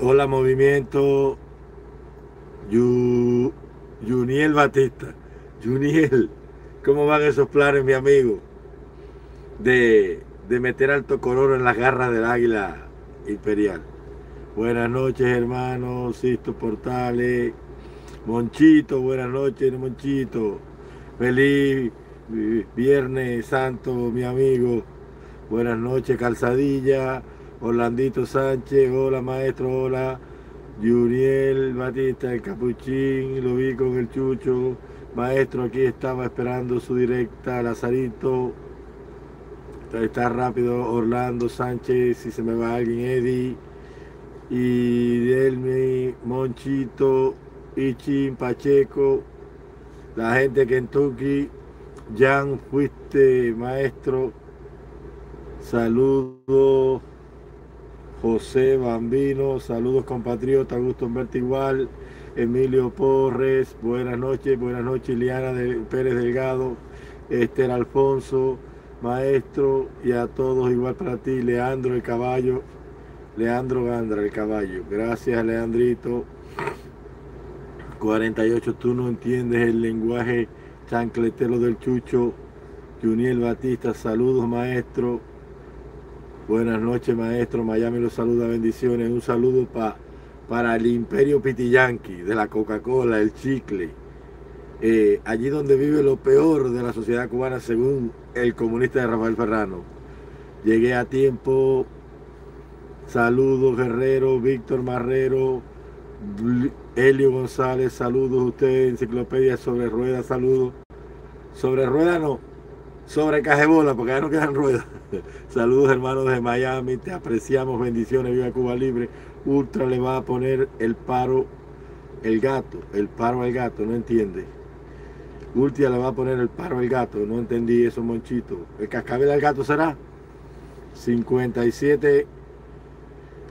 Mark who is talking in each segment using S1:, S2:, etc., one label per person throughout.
S1: Hola movimiento, Juniel Batista. Juniel, ¿cómo van esos planes, mi amigo? De meter al Tocororo en las garras del águila imperial. Buenas noches, hermanos, Sisto Portales, Monchito, buenas noches, Monchito. Feliz Viernes Santo, mi amigo. Buenas noches, Calzadilla, Orlandito Sánchez, hola maestro, hola. Juniel Batista, el capuchín, lo vi con el chucho. Maestro, aquí estaba esperando su directa, Lazarito. Está rápido, Orlando Sánchez, si se me va alguien, Eddie. Y Delmi, Monchito, Ichin, Pacheco, la gente de Kentucky. Jan, fuiste maestro. Saludos. José Bambino, saludos compatriotas, gusto en verte igual. Emilio Porres, buenas noches, Liana Pérez Delgado, Esther Alfonso, maestro, y a todos igual para ti, Leandro el caballo, Leandro Gandra el caballo, gracias Leandrito. 48, tú no entiendes el lenguaje chancletero del chucho. Juniel Batista, saludos maestro. Buenas noches, maestro. Miami los saluda, bendiciones. Un saludo para el imperio Pitiyanqui, de la Coca-Cola, el chicle. Allí donde vive lo peor de la sociedad cubana, según el comunista de Rafael Ferrano. Llegué a tiempo. Saludos, Guerrero, Víctor Marrero, Helio González, saludos a usted. Enciclopedia sobre ruedas, saludos. Sobre ruedas no, sobre cajebola, porque ya no quedan ruedas. Saludos hermanos de Miami, te apreciamos, bendiciones, viva Cuba Libre. Ultra le va a poner el paro al gato, no entiende. Ultra le va a poner el paro al gato, no entendí eso, Monchito. ¿El cascabel al gato será? 57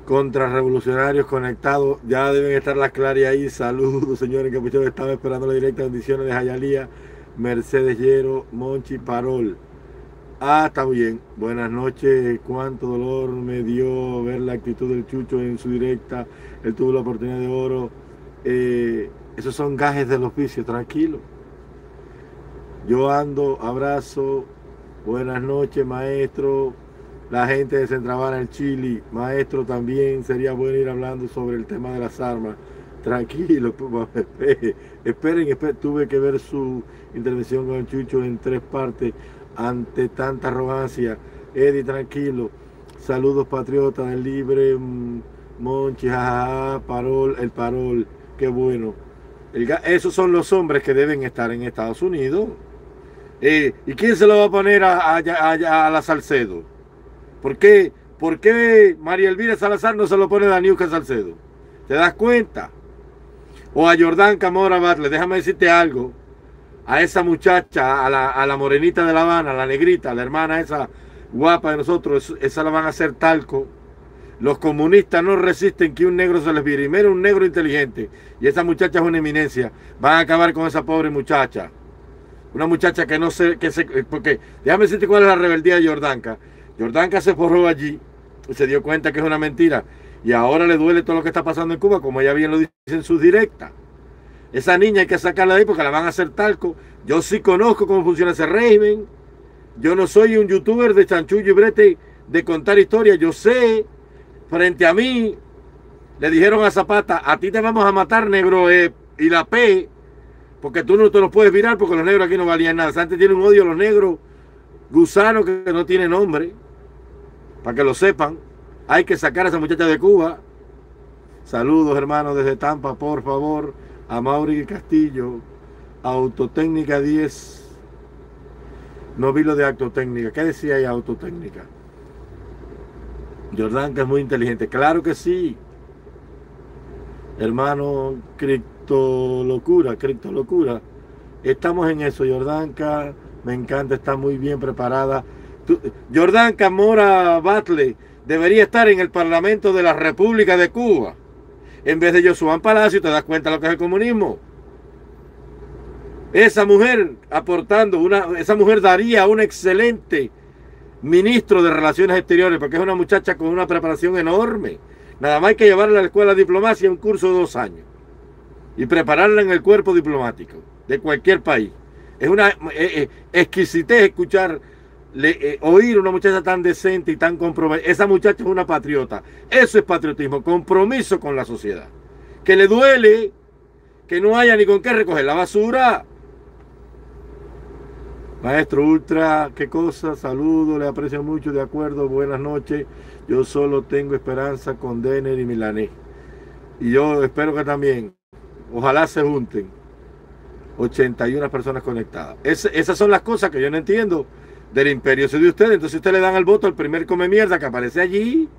S1: contrarrevolucionarios conectados, ya deben estar las claras ahí. Saludos señores, capuchón, estaba esperando la directa, bendiciones de Jayalía, Mercedes Llero, Monchi Parol. Ah, está bien. Buenas noches. Cuánto dolor me dio ver la actitud del Chucho en su directa. Él tuvo la oportunidad de oro. Esos son gajes del oficio, tranquilo. Yo ando, abrazo. Buenas noches, maestro. La gente de Centravana, el Chile. Maestro, también sería bueno ir hablando sobre el tema de las armas. Tranquilo, esperen. Tuve que ver su intervención con el Chucho en 3 partes. Ante tanta arrogancia, Eddie, tranquilo. Saludos patriotas del libre, Monchi, jajaja, Parol, el Parol, qué bueno. Esos son los hombres que deben estar en Estados Unidos. ¿Y quién se lo va a poner a la Salcedo? ¿Por qué María Elvira Salazar no se lo pone a Daniuca Salcedo? ¿Te das cuenta? O a Jordán Camora Batle, déjame decirte algo. A esa muchacha, a la morenita de La Habana, a la negrita, a la hermana esa guapa de nosotros, esa la van a hacer talco. Los comunistas no resisten que un negro se les vire. Y mira, un negro inteligente. Y esa muchacha es una eminencia. Van a acabar con esa pobre muchacha. Una muchacha que no sé, porque déjame decirte cuál es la rebeldía de Jordanka. Jordanka se forró allí y se dio cuenta que es una mentira. Y ahora le duele todo lo que está pasando en Cuba, como ella bien lo dice en sus directas. Esa niña hay que sacarla de ahí porque la van a hacer talco. Yo sí conozco cómo funciona ese régimen. Yo no soy un youtuber de chanchullo y brete de contar historias. Yo sé, frente a mí, le dijeron a Zapata, a ti te vamos a matar, negro, y la P, porque tú no te los puedes virar porque los negros aquí no valían nada. Antes tienen un odio a los negros, gusanos que no tienen nombre, para que lo sepan. Hay que sacar a esa muchacha de Cuba. Saludos, hermanos, desde Tampa, por favor. A Mauri Castillo, Autotécnica 10. No vi lo de Autotécnica. ¿Qué decía ahí Autotécnica? Jordanka es muy inteligente. Claro que sí. Hermano, criptolocura. Estamos en eso, Jordanka. Me encanta, está muy bien preparada. Jordanka Mora Batle debería estar en el Parlamento de la República de Cuba. En vez de Josuán Palacio, te das cuenta de lo que es el comunismo. Esa mujer aportando, esa mujer daría un excelente ministro de Relaciones Exteriores, porque es una muchacha con una preparación enorme. Nada más hay que llevarla a la escuela de diplomacia un curso de 2 años y prepararla en el cuerpo diplomático de cualquier país. Es una exquisitez escuchar, oír una muchacha tan decente y tan comprometida. Esa muchacha es una patriota. Eso es patriotismo, compromiso con la sociedad. Que le duele que no haya ni con qué recoger la basura. Maestro Ultra, qué cosa, saludo, le aprecio mucho, de acuerdo, buenas noches. Yo solo tengo esperanza con Denner y Milanés. Y yo espero que también, ojalá se junten 81 personas conectadas. Esas son las cosas que yo no entiendo del imperio de ustedes. Entonces ustedes le dan el voto al primer come mierda que aparece allí.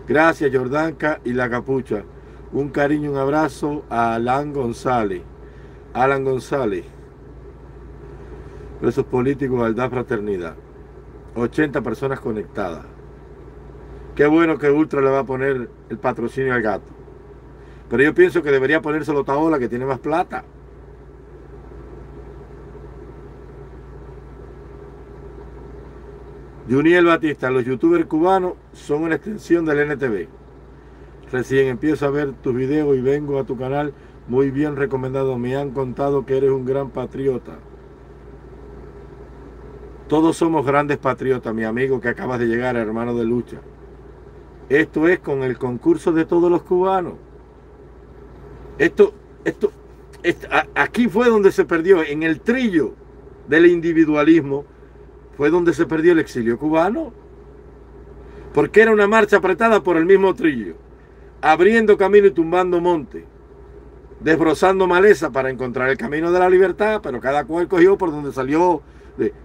S1: Gracias, Jordanka y la capucha. Un cariño, un abrazo a Alan González. Alan González. Presos políticos, igualdad, fraternidad. 80 personas conectadas. Qué bueno que Ultra le va a poner el patrocinio al gato. Pero yo pienso que debería ponérselo Taola, que tiene más plata. Juniel Batista, los youtubers cubanos son una extensión del NTV. Recién empiezo a ver tus videos y vengo a tu canal muy bien recomendado. Me han contado que eres un gran patriota. Todos somos grandes patriotas, mi amigo que acabas de llegar, hermano de lucha. Esto es con el concurso de todos los cubanos. Aquí fue donde se perdió, en el trillo del individualismo, fue donde se perdió el exilio cubano. Porque era una marcha apretada por el mismo trillo, abriendo camino y tumbando monte, desbrozando maleza para encontrar el camino de la libertad, pero cada cual cogió por donde salió.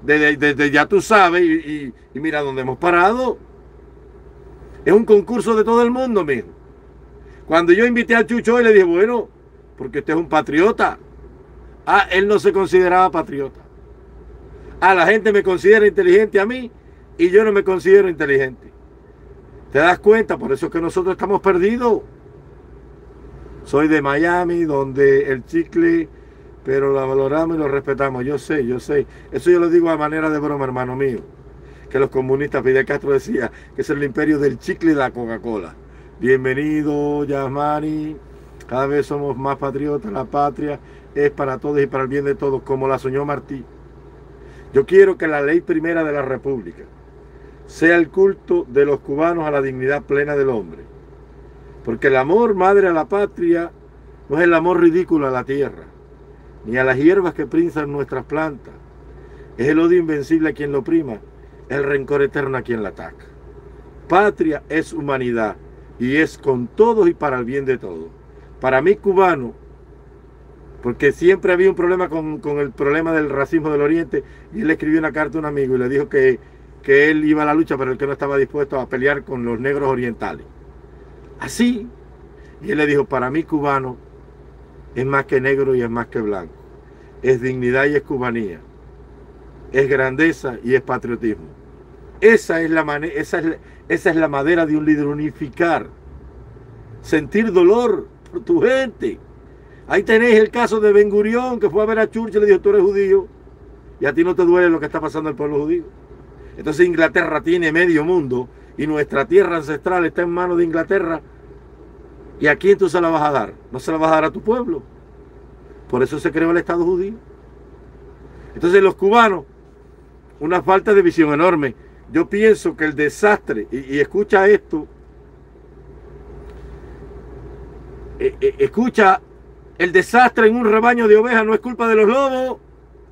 S1: Desde ya tú sabes, y mira dónde hemos parado. Es un concurso de todo el mundo, mijo. Cuando yo invité al Chucho y le dije, bueno, porque usted es un patriota. Ah, él no se consideraba patriota. Ah, la gente me considera inteligente a mí y yo no me considero inteligente. ¿Te das cuenta? Por eso es que nosotros estamos perdidos. Soy de Miami, donde el chicle, pero lo valoramos y lo respetamos. Yo sé. Eso yo lo digo a manera de broma, hermano mío. Que los comunistas, Fidel Castro decía que es el imperio del chicle y la Coca-Cola. Bienvenido, Yasmani. Cada vez somos más patriotas. La patria es para todos y para el bien de todos, como la soñó Martí. Yo quiero que la ley primera de la República sea el culto de los cubanos a la dignidad plena del hombre. Porque el amor madre a la patria no es el amor ridículo a la tierra, ni a las hierbas que prinzan nuestras plantas. Es el odio invencible a quien lo oprima, es el rencor eterno a quien la ataca. Patria es humanidad y es con todos y para el bien de todos. Para mí, cubano, porque siempre había un problema con el problema del racismo del Oriente, y él escribió una carta a un amigo y le dijo que él iba a la lucha, pero el que no estaba dispuesto a pelear con los negros orientales. Así, y él le dijo, para mí, cubano es más que negro y es más que blanco. Es dignidad y es cubanía. Es grandeza y es patriotismo. Esa es la madera de un líder, unificar. Sentir dolor por tu gente. Ahí tenéis el caso de Ben Gurión, que fue a ver a Churchill y le dijo, tú eres judío, y a ti no te duele lo que está pasando al pueblo judío. Entonces Inglaterra tiene medio mundo, y nuestra tierra ancestral está en manos de Inglaterra, ¿y a quién tú se la vas a dar? No se la vas a dar a tu pueblo. Por eso se creó el Estado judío. Entonces los cubanos, una falta de visión enorme. Yo pienso que el desastre, y escucha esto, escucha, el desastre en un rebaño de ovejas no es culpa de los lobos,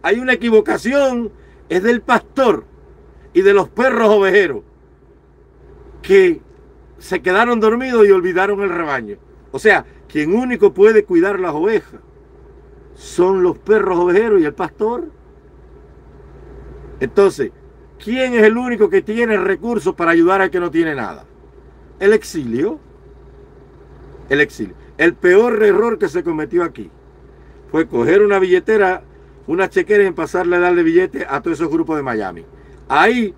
S1: hay una equivocación, es del pastor y de los perros ovejeros que se quedaron dormidos y olvidaron el rebaño. O sea, quien único puede cuidar las ovejas son los perros ovejeros y el pastor. Entonces, ¿quién es el único que tiene recursos para ayudar al que no tiene nada? El exilio. El exilio. El peor error que se cometió aquí fue coger una billetera, una chequera y pasarle a darle billetes a todos esos grupos de Miami. Ahí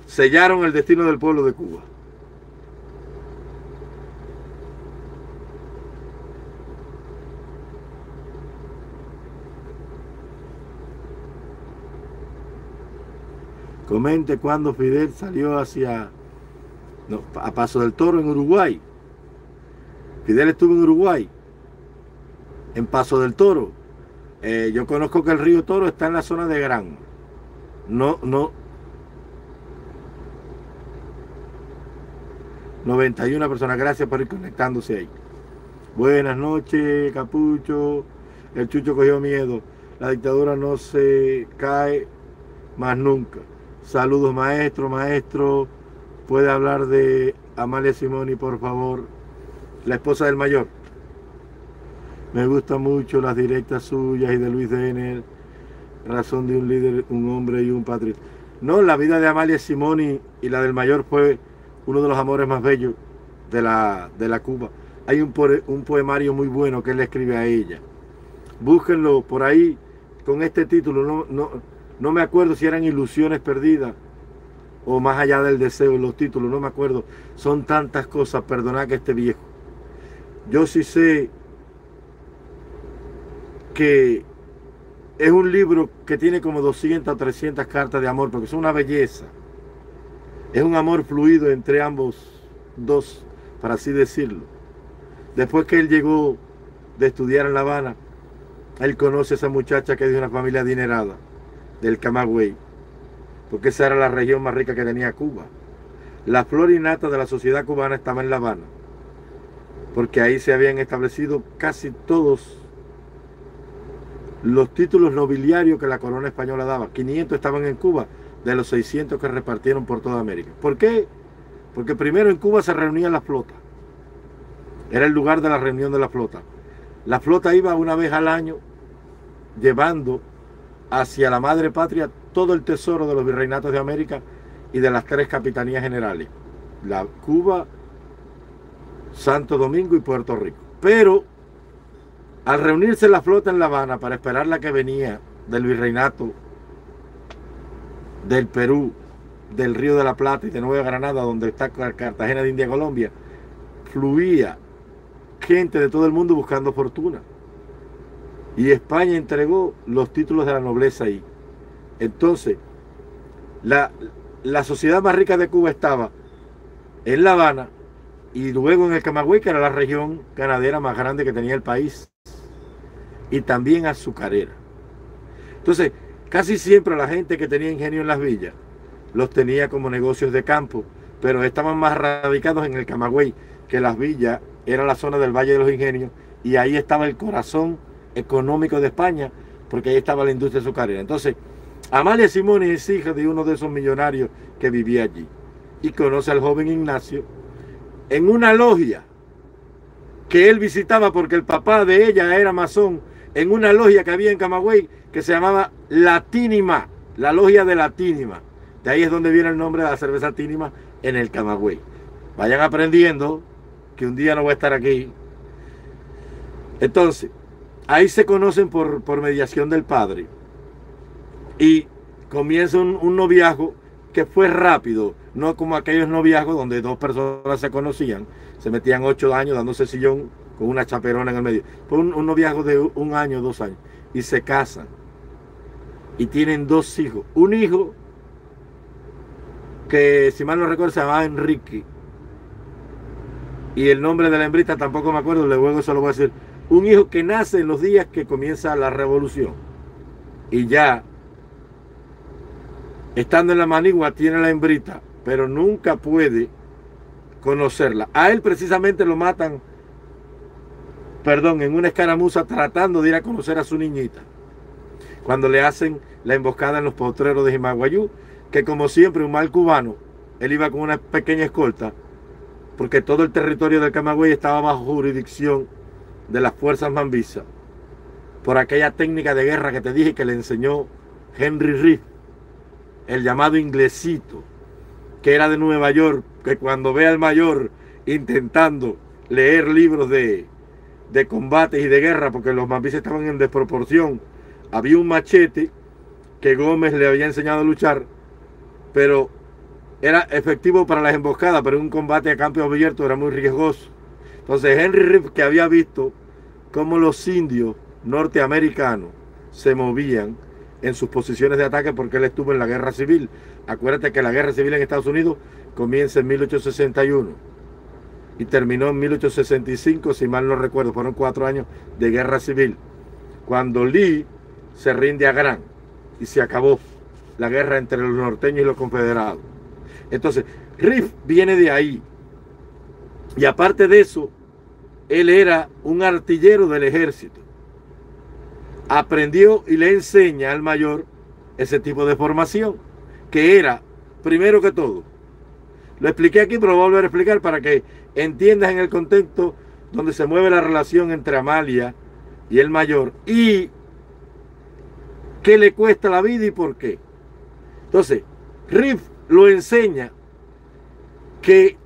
S1: sellaron el destino del pueblo de Cuba. Comente cuando Fidel salió hacia No, a Paso del Toro en Uruguay. Fidel estuvo en Uruguay, en Paso del Toro. Yo conozco que el río Toro está en la zona de Gran. No, 91 personas, gracias por ir conectándose ahí. Buenas noches, Capucho. El Chucho cogió miedo. La dictadura no se cae más nunca. Saludos, maestro. ¿Puede hablar de Amalia Simoni, por favor? La esposa del mayor. Me gustan mucho las directas suyas y de Luis Denner. Razón de un líder, un hombre y un patriota. No, la vida de Amalia Simoni y la del mayor fue uno de los amores más bellos de la Cuba. Hay un poemario muy bueno que él le escribe a ella. Búsquenlo por ahí con este título. No me acuerdo si eran Ilusiones Perdidas o Más allá del deseo. Los títulos, no me acuerdo. Son tantas cosas, perdonad que esté viejo. Yo sí sé que es un libro que tiene como 200 o 300 cartas de amor, porque es una belleza. Es un amor fluido entre ambos dos, para así decirlo. Después que él llegó de estudiar en La Habana, él conoce a esa muchacha que es de una familia adinerada, del Camagüey, porque esa era la región más rica que tenía Cuba. La flor y nata de la sociedad cubana estaba en La Habana, porque ahí se habían establecido casi todos los títulos nobiliarios que la corona española daba. 500 estaban en Cuba, de los 600 que repartieron por toda América. ¿Por qué? Porque primero en Cuba se reunía la flota. Era el lugar de la reunión de la flota. La flota iba una vez al año llevando hacia la madre patria todo el tesoro de los virreinatos de América y de las 3 capitanías generales: la Cuba, Santo Domingo y Puerto Rico. Pero al reunirse la flota en La Habana para esperar la que venía del virreinato del Perú, del Río de la Plata y de Nueva Granada, donde está Cartagena de India, Colombia, fluía gente de todo el mundo buscando fortuna. Y España entregó los títulos de la nobleza ahí. Entonces, la sociedad más rica de Cuba estaba en La Habana y luego en el Camagüey, que era la región ganadera más grande que tenía el país, y también azucarera. Entonces, casi siempre la gente que tenía ingenio en las villas los tenía como negocios de campo, pero estaban más radicados en el Camagüey, que las villas era la zona del Valle de los Ingenios, y ahí estaba el corazón económico de España, porque ahí estaba la industria azucarera. Entonces, Amalia Simoni es hija de uno de esos millonarios que vivía allí, y conoce al joven Ignacio en una logia que él visitaba porque el papá de ella era masón, en una logia que había en Camagüey que se llamaba La Tínima, la logia de La Tínima. De ahí es donde viene el nombre de la cerveza Tínima, en el Camagüey. Vayan aprendiendo, que un día no voy a estar aquí. Entonces, ahí se conocen por mediación del padre. Y comienza un noviazgo que fue rápido, no como aquellos noviazgos donde 2 personas se conocían, se metían 8 años dándose sillón con una chaperona en el medio. Fue un noviazgo de 1 año, 2 años. Y se casan. Y tienen 2 hijos. Un hijo que, si mal no recuerdo, se llamaba Enrique. Y el nombre de la hembrita tampoco me acuerdo, luego eso lo voy a decir. Un hijo que nace en los días que comienza la revolución. Y ya, estando en la manigua, tiene la hembrita, pero nunca puede conocerla. A él precisamente lo matan, en una escaramuza tratando de ir a conocer a su niñita. Cuando le hacen la emboscada en los potreros de Jimaguayú, que como siempre un mal cubano, él iba con una pequeña escolta, porque todo el territorio del Camagüey estaba bajo jurisdicción de las fuerzas mambisas, por aquella técnica de guerra que te dije que le enseñó Henry Reed, el llamado inglesito, que era de Nueva York, que cuando ve al mayor intentando leer libros de combates y de guerra, porque los mambisas estaban en desproporción, había un machete que Gómez le había enseñado a luchar, pero era efectivo para las emboscadas, pero en un combate a campo abierto era muy riesgoso. Entonces Henry Reed, que había visto cómo los indios norteamericanos se movían, en sus posiciones de ataque porque él estuvo en la guerra civil. Acuérdate que la guerra civil en Estados Unidos comienza en 1861 y terminó en 1865, si mal no recuerdo. Fueron 4 años de guerra civil, cuando Lee se rinde a Grant y se acabó la guerra entre los norteños y los confederados. Entonces, Reeves viene de ahí. Y aparte de eso, él era un artillero del ejército. Aprendió y le enseña al mayor ese tipo de formación, que era, primero que todo, lo expliqué aquí, pero voy a volver a explicar para que entiendas en el contexto donde se mueve la relación entre Amalia y el mayor y qué le cuesta la vida y por qué. Entonces, Reeves lo enseña que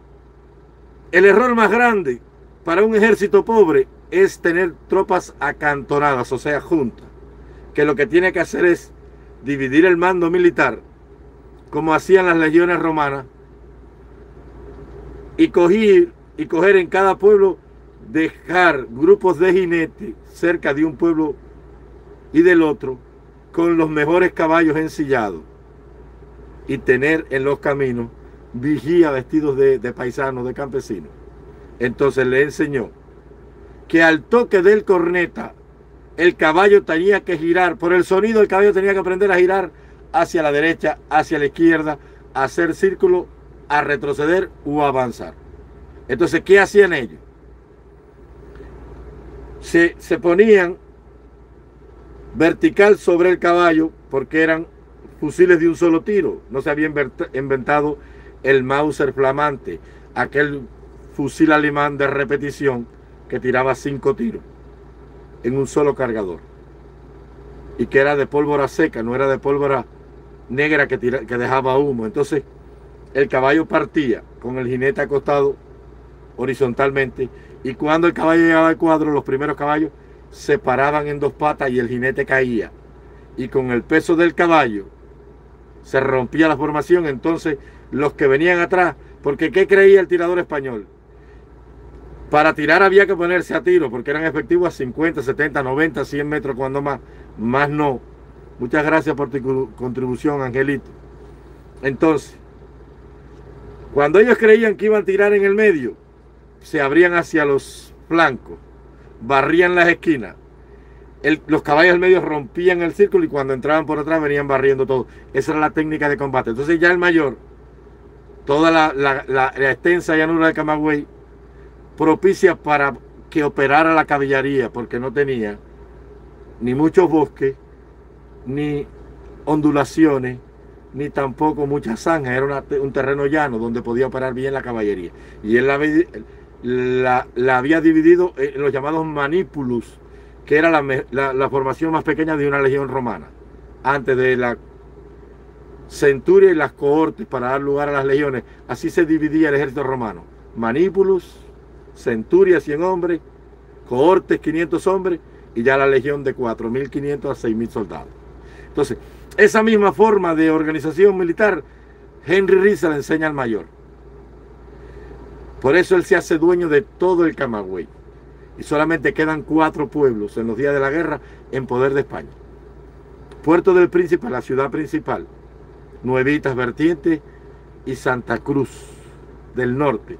S1: el error más grande para un ejército pobre es tener tropas acantonadas, o sea, juntas, que lo que tiene que hacer es dividir el mando militar, como hacían las legiones romanas, y coger en cada pueblo, dejar grupos de jinetes cerca de un pueblo y del otro, con los mejores caballos ensillados, y tener en los caminos vigía vestidos de paisanos, de campesinos. Entonces le enseñó que al toque del corneta el caballo tenía que girar, por el sonido el caballo tenía que aprender a girar hacia la derecha, hacia la izquierda, a hacer círculo, a retroceder o a avanzar. Entonces, ¿qué hacían ellos? Se ponían vertical sobre el caballo porque eran fusiles de un solo tiro. No se había inventado el Mauser flamante, aquel fusil alemán de repetición que tiraba 5 tiros en un solo cargador y que era de pólvora seca, no era de pólvora negra que dejaba humo. Entonces el caballo partía con el jinete acostado horizontalmente, y cuando el caballo llegaba al cuadro, los primeros caballos se paraban en 2 patas y el jinete caía, y con el peso del caballo se rompía la formación. Entonces los que venían atrás, porque ¿qué creía el tirador español? Para tirar había que ponerse a tiro, porque eran efectivos a 50, 70, 90, 100 metros, cuando más no. Muchas gracias por tu contribución, Angelito. Entonces, cuando ellos creían que iban a tirar en el medio, se abrían hacia los flancos, barrían las esquinas, los caballos del medio rompían el círculo, y cuando entraban por atrás venían barriendo todo. Esa era la técnica de combate. Entonces ya el mayor, toda la extensa llanura de Camagüey, propicia para que operara la caballería, porque no tenía ni muchos bosques, ni ondulaciones, ni tampoco muchas zanjas. Era un terreno llano donde podía operar bien la caballería. Y él la había dividido en los llamados manipulus, que era la formación más pequeña de una legión romana, antes de la centuria y las cohortes para dar lugar a las legiones. Así se dividía el ejército romano: manipulus, centuria 100 hombres, cohortes 500 hombres, y ya la legión de 4.500 a 6.000 soldados. Entonces, esa misma forma de organización militar, Henry Reeves se la enseña al mayor. Por eso él se hace dueño de todo el Camagüey, y solamente quedan 4 pueblos en los días de la guerra en poder de España: Puerto del Príncipe, la ciudad principal, Nuevitas Vertientes y Santa Cruz del Norte.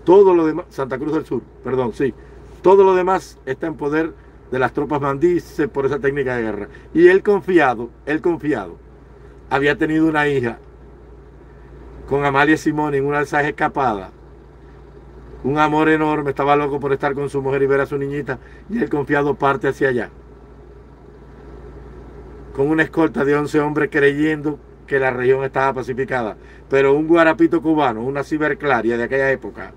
S1: Todo lo demás, Santa Cruz del Sur, perdón, sí. Todo lo demás está en poder de las tropas mandíes por esa técnica de guerra. Y él confiado, había tenido una hija con Amalia Simón en una alzaje escapada. Un amor enorme, estaba loco por estar con su mujer y ver a su niñita, y él confiado parte hacia allá, con una escolta de 11 hombres, creyendo que la región estaba pacificada. Pero un guarapito cubano, una ciberclaria de aquella época,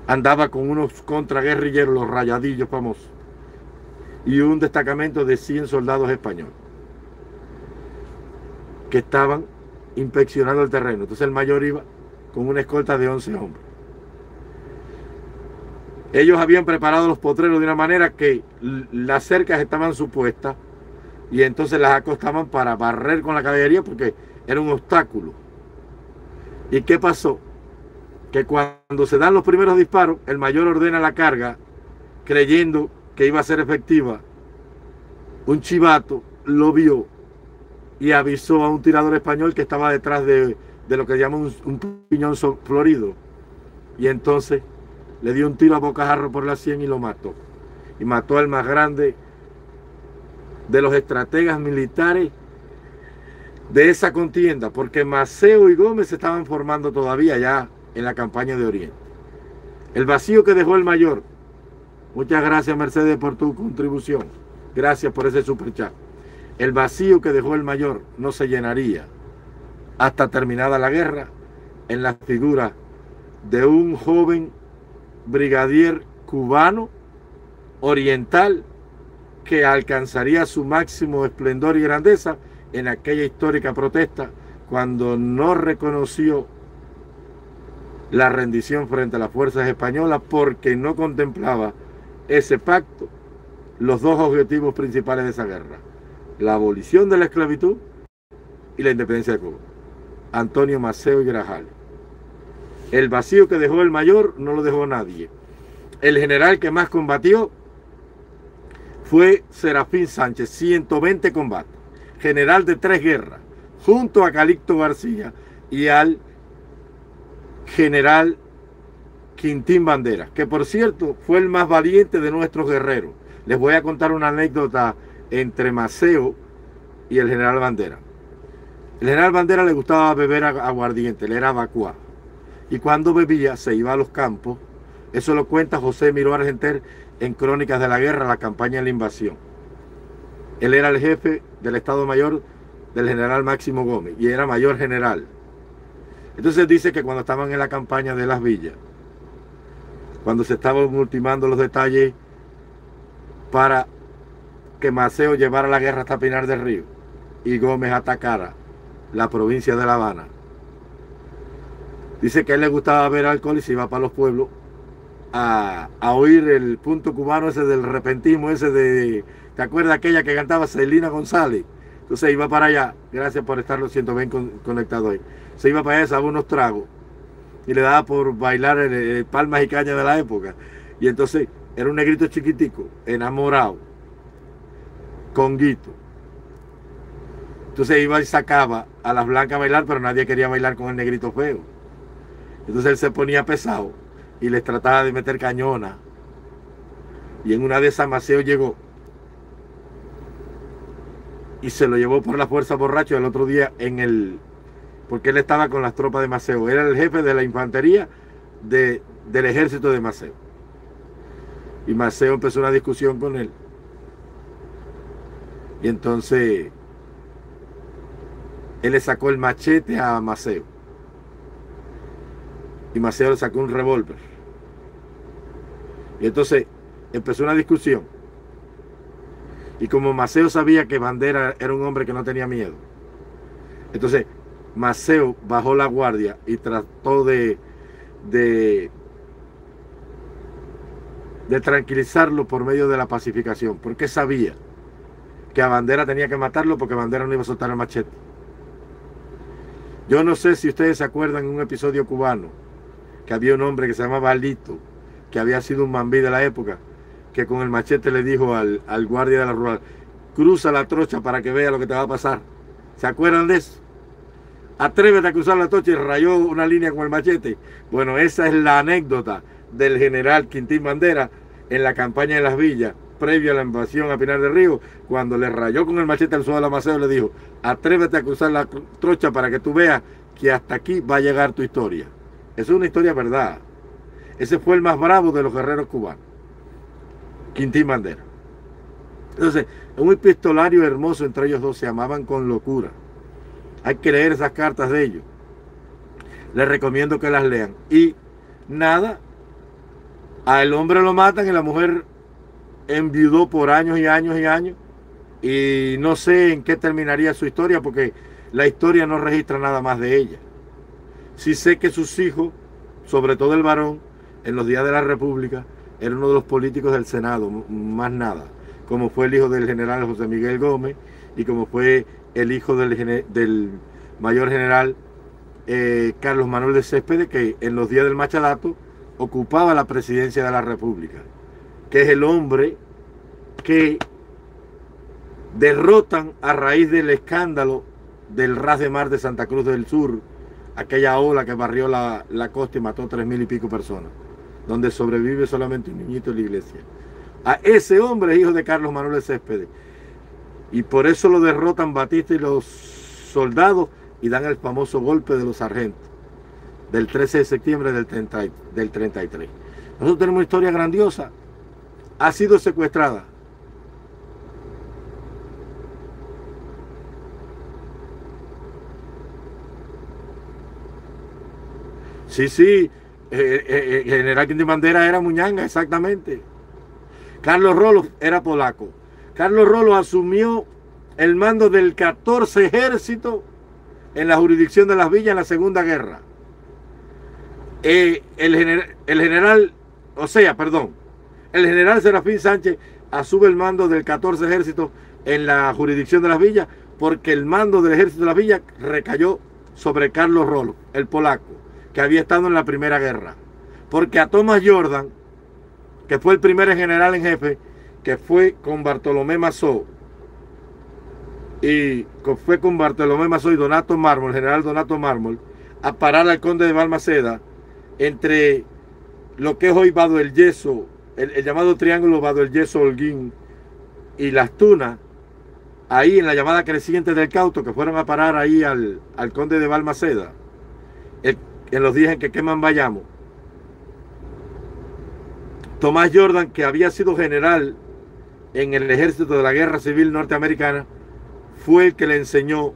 S1: andaba con unos contraguerrilleros, los rayadillos famosos, y un destacamento de 100 soldados españoles que estaban inspeccionando el terreno. Entonces el mayor iba con una escolta de 11 hombres. Ellos habían preparado los potreros de una manera que las cercas estaban supuestas, y entonces las acostaban para barrer con la caballería, porque era un obstáculo. ¿Y qué pasó? Que cuando se dan los primeros disparos, el mayor ordena la carga, creyendo que iba a ser efectiva un chivato, lo vio y avisó a un tirador español que estaba detrás de lo que llaman un piñón florido. Y entonces le dio un tiro a bocajarro por la sien y lo mató. Y mató al más grande de los estrategas militares de esa contienda, porque Maceo y Gómez se estaban formando todavía ya en la campaña de Oriente. El vacío que dejó el mayor. Muchas gracias, Mercedes, por tu contribución. Gracias por ese superchat. El vacío que dejó el mayor no se llenaría hasta terminada la guerra en la figura de un joven brigadier cubano oriental que alcanzaría su máximo esplendor y grandeza en aquella histórica protesta cuando no reconoció la rendición frente a las fuerzas españolas porque no contemplaba ese pacto los dos objetivos principales de esa guerra: la abolición de la esclavitud y la independencia de Cuba. Antonio Maceo y Grajales. El vacío que dejó el mayor no lo dejó nadie. El general que más combatió fue Serafín Sánchez, 120 combates, general de 3 guerras, junto a Calixto García y al general Quintín Banderas, que por cierto fue el más valiente de nuestros guerreros. Les voy a contar una anécdota entre Maceo y el general Banderas. El general Banderas le gustaba beber aguardiente, le era vacuado. Y cuando bebía se iba a los campos. Eso lo cuenta José Miró Argenter en Crónicas de la Guerra, la campaña de la invasión. Él era el jefe del Estado Mayor del general Máximo Gómez y era mayor general. Entonces dice que cuando estaban en la campaña de Las Villas, cuando se estaban ultimando los detalles para que Maceo llevara la guerra hasta Pinar del Río y Gómez atacara la provincia de La Habana, dice que a él le gustaba beber alcohol y se iba para los pueblos a oír el punto cubano ese del repentismo, ese de, ¿te acuerdas aquella que cantaba Celina González? Entonces iba para allá, gracias por estar los 120 conectados ahí. Se iba para allá, se daba unos tragos y le daba por bailar el palmas y caña de la época. Y entonces era un negrito chiquitico, enamorado, conguito. Entonces iba y sacaba a las blancas a bailar, pero nadie quería bailar con el negrito feo. Entonces él se ponía pesado y les trataba de meter cañona. Y en una de esas Maceo llegó y se lo llevó por la fuerza borracho el otro día porque él estaba con las tropas de Maceo. Era el jefe de la infantería del ejército de Maceo. Y Maceo empezó una discusión con él. Y entonces él le sacó el machete a Maceo. Y Maceo le sacó un revólver. Y entonces empezó una discusión. Y como Maceo sabía que Bandera era un hombre que no tenía miedo, entonces Maceo bajó la guardia y trató de tranquilizarlo por medio de la pacificación, porque sabía que a Bandera tenía que matarlo porque Bandera no iba a soltar el machete. Yo no sé si ustedes se acuerdan en un episodio cubano que había un hombre que se llamaba Alito, que había sido un mambí de la época, que con el machete le dijo al guardia de la rural: cruza la trocha para que vea lo que te va a pasar. ¿Se acuerdan de eso? Atrévete a cruzar la trocha, y rayó una línea con el machete. Bueno, esa es la anécdota del general Quintín Banderas en la campaña de Las Villas, previo a la invasión a Pinar del Río, cuando le rayó con el machete al suelo a Maceo, le dijo: atrévete a cruzar la trocha para que tú veas que hasta aquí va a llegar tu historia. Eso es una historia verdad. Ese fue el más bravo de los guerreros cubanos, Quintín Banderas. Entonces, un epistolario hermoso entre ellos dos, se amaban con locura. Hay que leer esas cartas de ellos. Les recomiendo que las lean. Y nada, al hombre lo matan y la mujer enviudó por años y años y años. Y no sé en qué terminaría su historia, porque la historia no registra nada más de ella. Sí sé que sus hijos, sobre todo el varón, en los días de la República, era uno de los políticos del Senado, más nada. Como fue el hijo del general José Miguel Gómez y como fue el hijo del mayor general Carlos Manuel de Céspedes, que en los días del Machadato ocupaba la presidencia de la República, que es el hombre que derrotan a raíz del escándalo del ras de mar de Santa Cruz del Sur, aquella ola que barrió la costa y mató 3.000 y pico personas, donde sobrevive solamente un niñito en la iglesia. A ese hombre es hijo de Carlos Manuel Céspedes, y por eso lo derrotan Batista y los soldados y dan el famoso golpe de los sargentos del 13 de septiembre del 33. Nosotros tenemos una historia grandiosa. Ha sido secuestrada. Sí, el general Quintín Bandera era Muñanga, exactamente. Carlos Rolo era polaco. Carlos Rolo asumió el mando del 14 Ejército en la jurisdicción de Las Villas en la Segunda Guerra. El general Serafín Sánchez asume el mando del 14 Ejército en la jurisdicción de Las Villas, porque el mando del Ejército de Las Villas recayó sobre Carlos Rolo, el polaco, que había estado en la Primera Guerra. Porque a Thomas Jordan, que fue el primer general en jefe, que fue con Bartolomé Mazó, y Donato Mármol, el general Donato Mármol, a parar al conde de Balmaceda entre lo que es hoy Vado el Yeso, el llamado triángulo Vado el Yeso Holguín y Las Tunas, ahí en la llamada creciente del Cauto, que fueron a parar ahí al conde de Balmaceda, en los días en que queman Bayamo. Tomás Jordan, que había sido general en el ejército de la Guerra Civil Norteamericana, fue el que le enseñó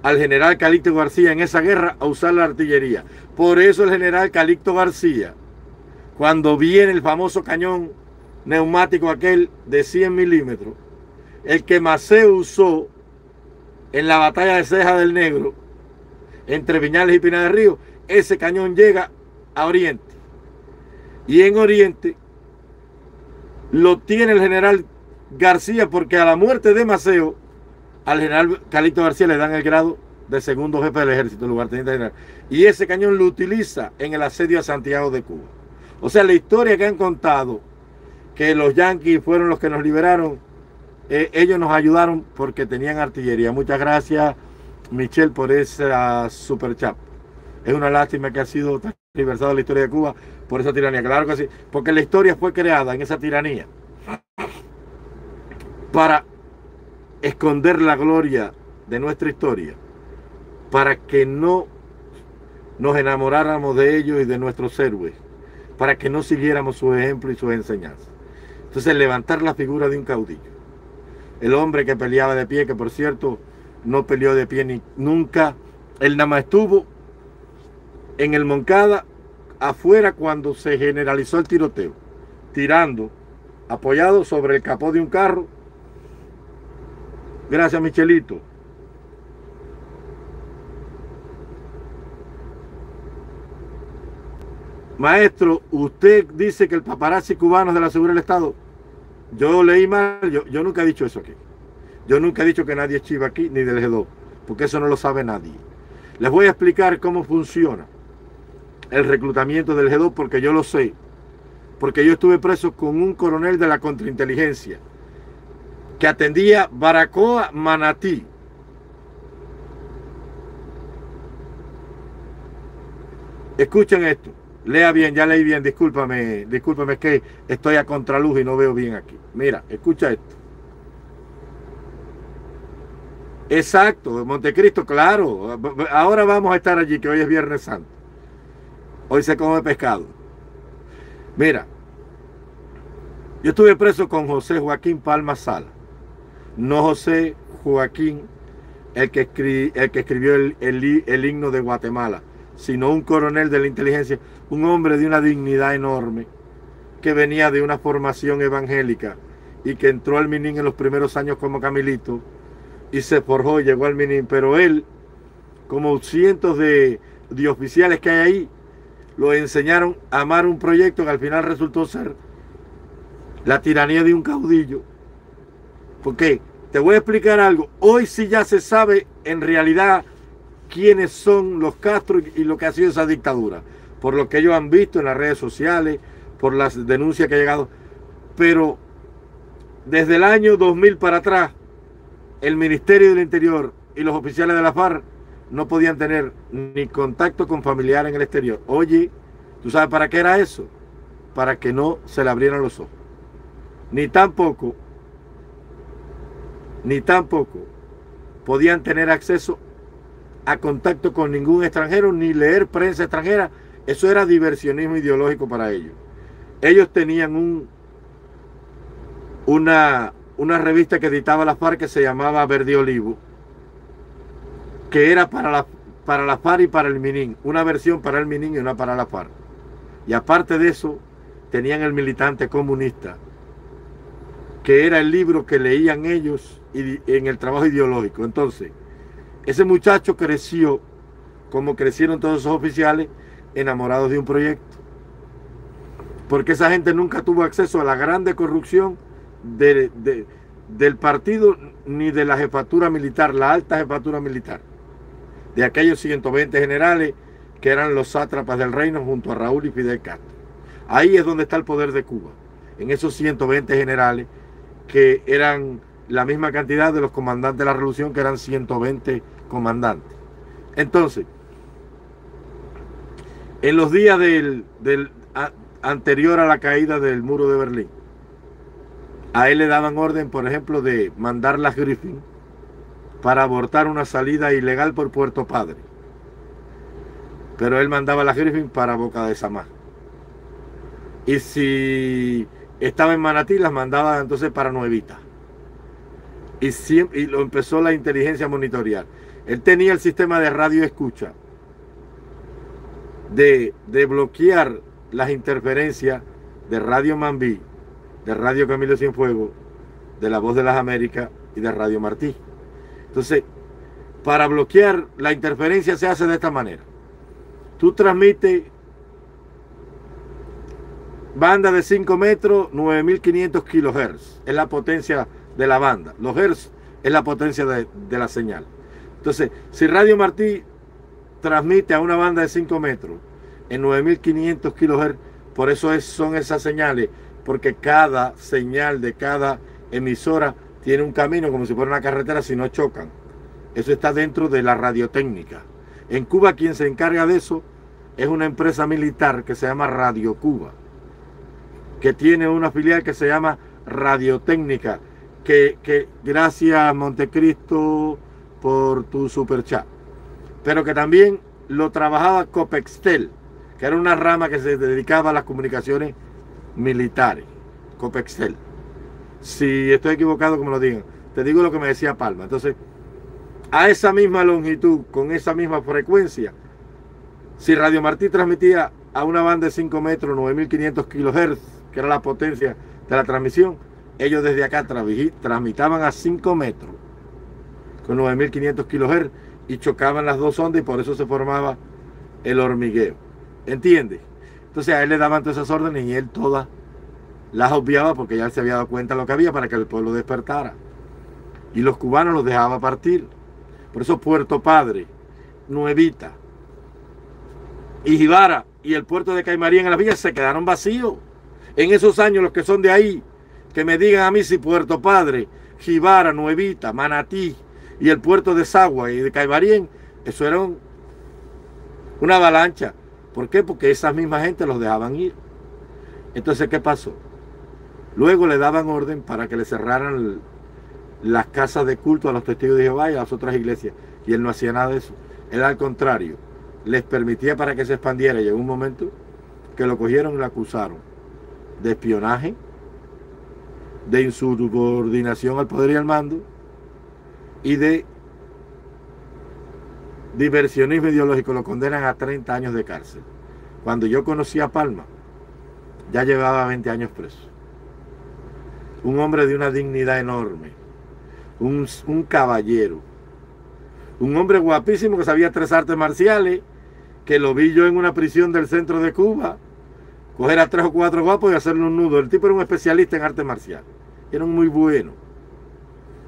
S1: al general Calixto García en esa guerra a usar la artillería. Por eso el general Calixto García, cuando viene el famoso cañón neumático aquel de 100 milímetros, el que Maceo usó en la batalla de Ceja del Negro, entre Viñales y Pinar del Río, ese cañón llega a Oriente. Y en Oriente lo tiene el general García, porque a la muerte de Maceo, al general Calixto García le dan el grado de segundo jefe del ejército, lugarteniente general. Y ese cañón lo utiliza en el asedio a Santiago de Cuba. O sea, la historia que han contado, que los yanquis fueron los que nos liberaron, ellos nos ayudaron porque tenían artillería. Muchas gracias, Michelle, por esa super chat. Es una lástima que ha sido tergiversada la historia de Cuba por esa tiranía. Claro que sí, porque la historia fue creada en esa tiranía para esconder la gloria de nuestra historia, para que no nos enamoráramos de ellos y de nuestros héroes, para que no siguiéramos su ejemplo y sus enseñanzas. Entonces, levantar la figura de un caudillo, el hombre que peleaba de pie, que por cierto no peleó de pie ni nunca, él nada más estuvo en el Moncada afuera cuando se generalizó el tiroteo, tirando, apoyado sobre el capó de un carro. Gracias, Michelito. Maestro, usted dice que el paparazzi cubano es de la seguridad del Estado. Yo leí mal, yo nunca he dicho eso aquí. Yo nunca he dicho que nadie es chiva aquí, ni del G2, porque eso no lo sabe nadie. Les voy a explicar cómo funciona el reclutamiento del G2, porque yo lo sé. Porque yo estuve preso con un coronel de la contrainteligencia que atendía Baracoa, Manatí. Escuchen esto. Lea bien, ya leí bien, discúlpame, es que estoy a contraluz y no veo bien aquí. Mira, escucha esto. Exacto, Montecristo, claro. Ahora vamos a estar allí, que hoy es Viernes Santo. Hoy se come pescado. Mira, yo estuve preso con José Joaquín Palma Sala. No José Joaquín, el que escribió el himno de Guatemala, sino un coronel de la inteligencia, un hombre de una dignidad enorme, que venía de una formación evangélica y que entró al Minin en los primeros años como Camilito y se forjó y llegó al Minin. Pero él, como cientos de oficiales que hay ahí, lo enseñaron a amar un proyecto que al final resultó ser la tiranía de un caudillo. Porque te voy a explicar algo. Hoy sí ya se sabe en realidad quiénes son los Castro y lo que ha sido esa dictadura, por lo que ellos han visto en las redes sociales, por las denuncias que han llegado. Pero desde el año 2000 para atrás, el Ministerio del Interior y los oficiales de la FARC no podían tener ni contacto con familiares en el exterior. Oye, ¿tú sabes para qué era eso? Para que no se le abrieran los ojos. Ni tampoco podían tener acceso a contacto con ningún extranjero, ni leer prensa extranjera. Eso era diversionismo ideológico para ellos. Ellos tenían una revista que editaba la FARC que se llamaba Verde Olivo, que era para la FARC y para el MININ, una versión para el MININ y una para la FARC. Y aparte de eso, tenían el Militante Comunista, que era el libro que leían ellos en el trabajo ideológico. Entonces, ese muchacho creció, como crecieron todos esos oficiales, enamorados de un proyecto. Porque esa gente nunca tuvo acceso a la grande corrupción del partido, ni de la jefatura militar, la alta jefatura militar, de aquellos 120 generales que eran los sátrapas del reino junto a Raúl y Fidel Castro. Ahí es donde está el poder de Cuba, en esos 120 generales que eran la misma cantidad de los comandantes de la revolución, que eran 120 comandantes. Entonces, en los días anterior a la caída del muro de Berlín, a él le daban orden, por ejemplo, de mandar las Griffin para abortar una salida ilegal por Puerto Padre. Pero él mandaba las Griffin para Boca de Samá. Y si estaba en Manatí, las mandaba entonces para Nuevita. Y lo empezó la inteligencia a monitorear. Él tenía el sistema de radio escucha de bloquear las interferencias de Radio Mambí, de Radio Camilo Cienfuegos, de La Voz de las Américas y de Radio Martí. Entonces, para bloquear la interferencia se hace de esta manera. Tú transmites banda de 5 metros, 9500 kilohertz. Es la potencia de la banda. Los hertz es la potencia de la señal. Entonces, si Radio Martí transmite a una banda de 5 metros en 9500 kilohertz, por eso son esas señales, porque cada señal de cada emisora tiene un camino como si fuera una carretera, si no chocan. Eso está dentro de la radiotécnica. En Cuba quien se encarga de eso es una empresa militar que se llama Radio Cuba, que tiene una filial que se llama Radiotécnica, que gracias Montecristo por tu superchat, pero que también lo trabajaba Copextel, que era una rama que se dedicaba a las comunicaciones militares. Copextel. Si estoy equivocado, que me lo digan. Te digo lo que me decía Palma. Entonces, a esa misma longitud, con esa misma frecuencia, si Radio Martí transmitía a una banda de 5 metros, 9500 kilohertz, que era la potencia de la transmisión, ellos desde acá transmitaban a 5 metros con 9500 kilohertz y chocaban las dos ondas, y por eso se formaba el hormigueo. ¿Entiendes? Entonces a él le daban todas esas órdenes y él todas las obviaba, porque ya él se había dado cuenta de lo que había, para que el pueblo despertara. Y los cubanos los dejaba partir. Por eso Puerto Padre, Nuevita y Jibara y el puerto de Caimaría en las villas se quedaron vacíos. En esos años, los que son de ahí, que me digan a mí si Puerto Padre, Jibara, Nuevita, Manatí y el puerto de Sagua y de Caimarín, eso era una avalancha. ¿Por qué? Porque esa misma gente los dejaban ir. Entonces, ¿qué pasó? Luego le daban orden para que le cerraran las casas de culto a los testigos de Jehová y a las otras iglesias. Y él no hacía nada de eso. Él, al contrario, les permitía para que se expandiera. Llegó un momento que lo cogieron y lo acusaron de espionaje, de insubordinación al poder y al mando, y de diversionismo ideológico. Lo condenan a 30 años de cárcel. Cuando yo conocí a Palma, ya llevaba 20 años preso. Un hombre de una dignidad enorme, un caballero, un hombre guapísimo que sabía 3 artes marciales, que lo vi yo en una prisión del centro de Cuba, coger a 3 o 4 guapos y hacerle un nudo. El tipo era un especialista en artes marciales, era muy bueno,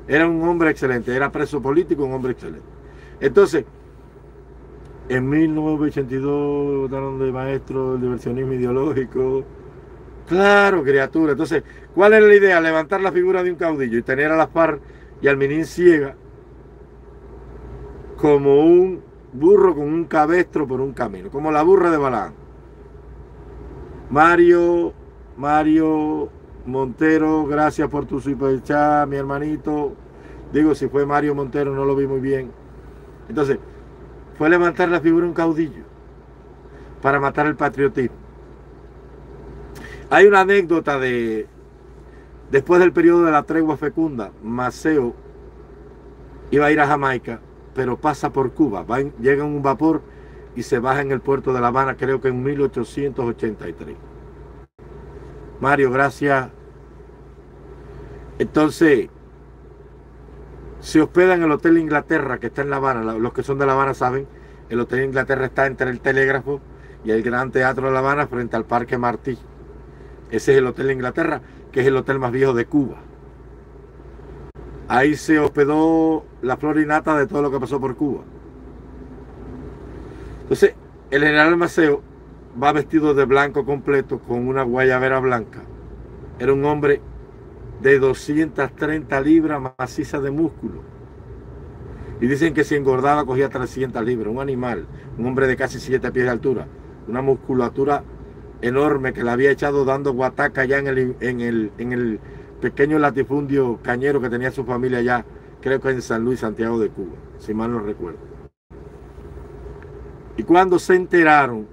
S1: era un hombre excelente, era preso político, un hombre excelente. Entonces, en 1982 votaron de maestro el diversionismo ideológico. Claro, criatura. Entonces, ¿cuál era la idea? Levantar la figura de un caudillo y tener a la FARC y Alminín ciega como un burro con un cabestro por un camino, como la burra de Balaam. Mario Montero, gracias por tu superchat, mi hermanito. Digo, si fue Mario Montero, no lo vi muy bien. Entonces, fue levantar la figura de un caudillo para matar el patriotismo. Hay una anécdota de después del periodo de la tregua fecunda. Maceo iba a ir a Jamaica, pero pasa por Cuba, llega en un vapor y se baja en el puerto de La Habana, creo que en 1883. Mario, gracias. Entonces, se hospeda en el Hotel Inglaterra, que está en La Habana. Los que son de La Habana saben, el Hotel Inglaterra está entre el Telégrafo y el Gran Teatro de La Habana, frente al Parque Martí. Ese es el Hotel Inglaterra, que es el hotel más viejo de Cuba. Ahí se hospedó la flor y nata de todo lo que pasó por Cuba. Entonces, el general Maceo va vestido de blanco completo, con una guayabera blanca. Era un hombre de 230 libras maciza de músculo. Y dicen que si engordaba cogía 300 libras. Un animal, un hombre de casi 7 pies de altura. Una musculatura enorme que le había echado dando guataca ya en el pequeño latifundio cañero que tenía su familia allá, creo que en San Luis, Santiago de Cuba, si mal no recuerdo. Y cuando se enteraron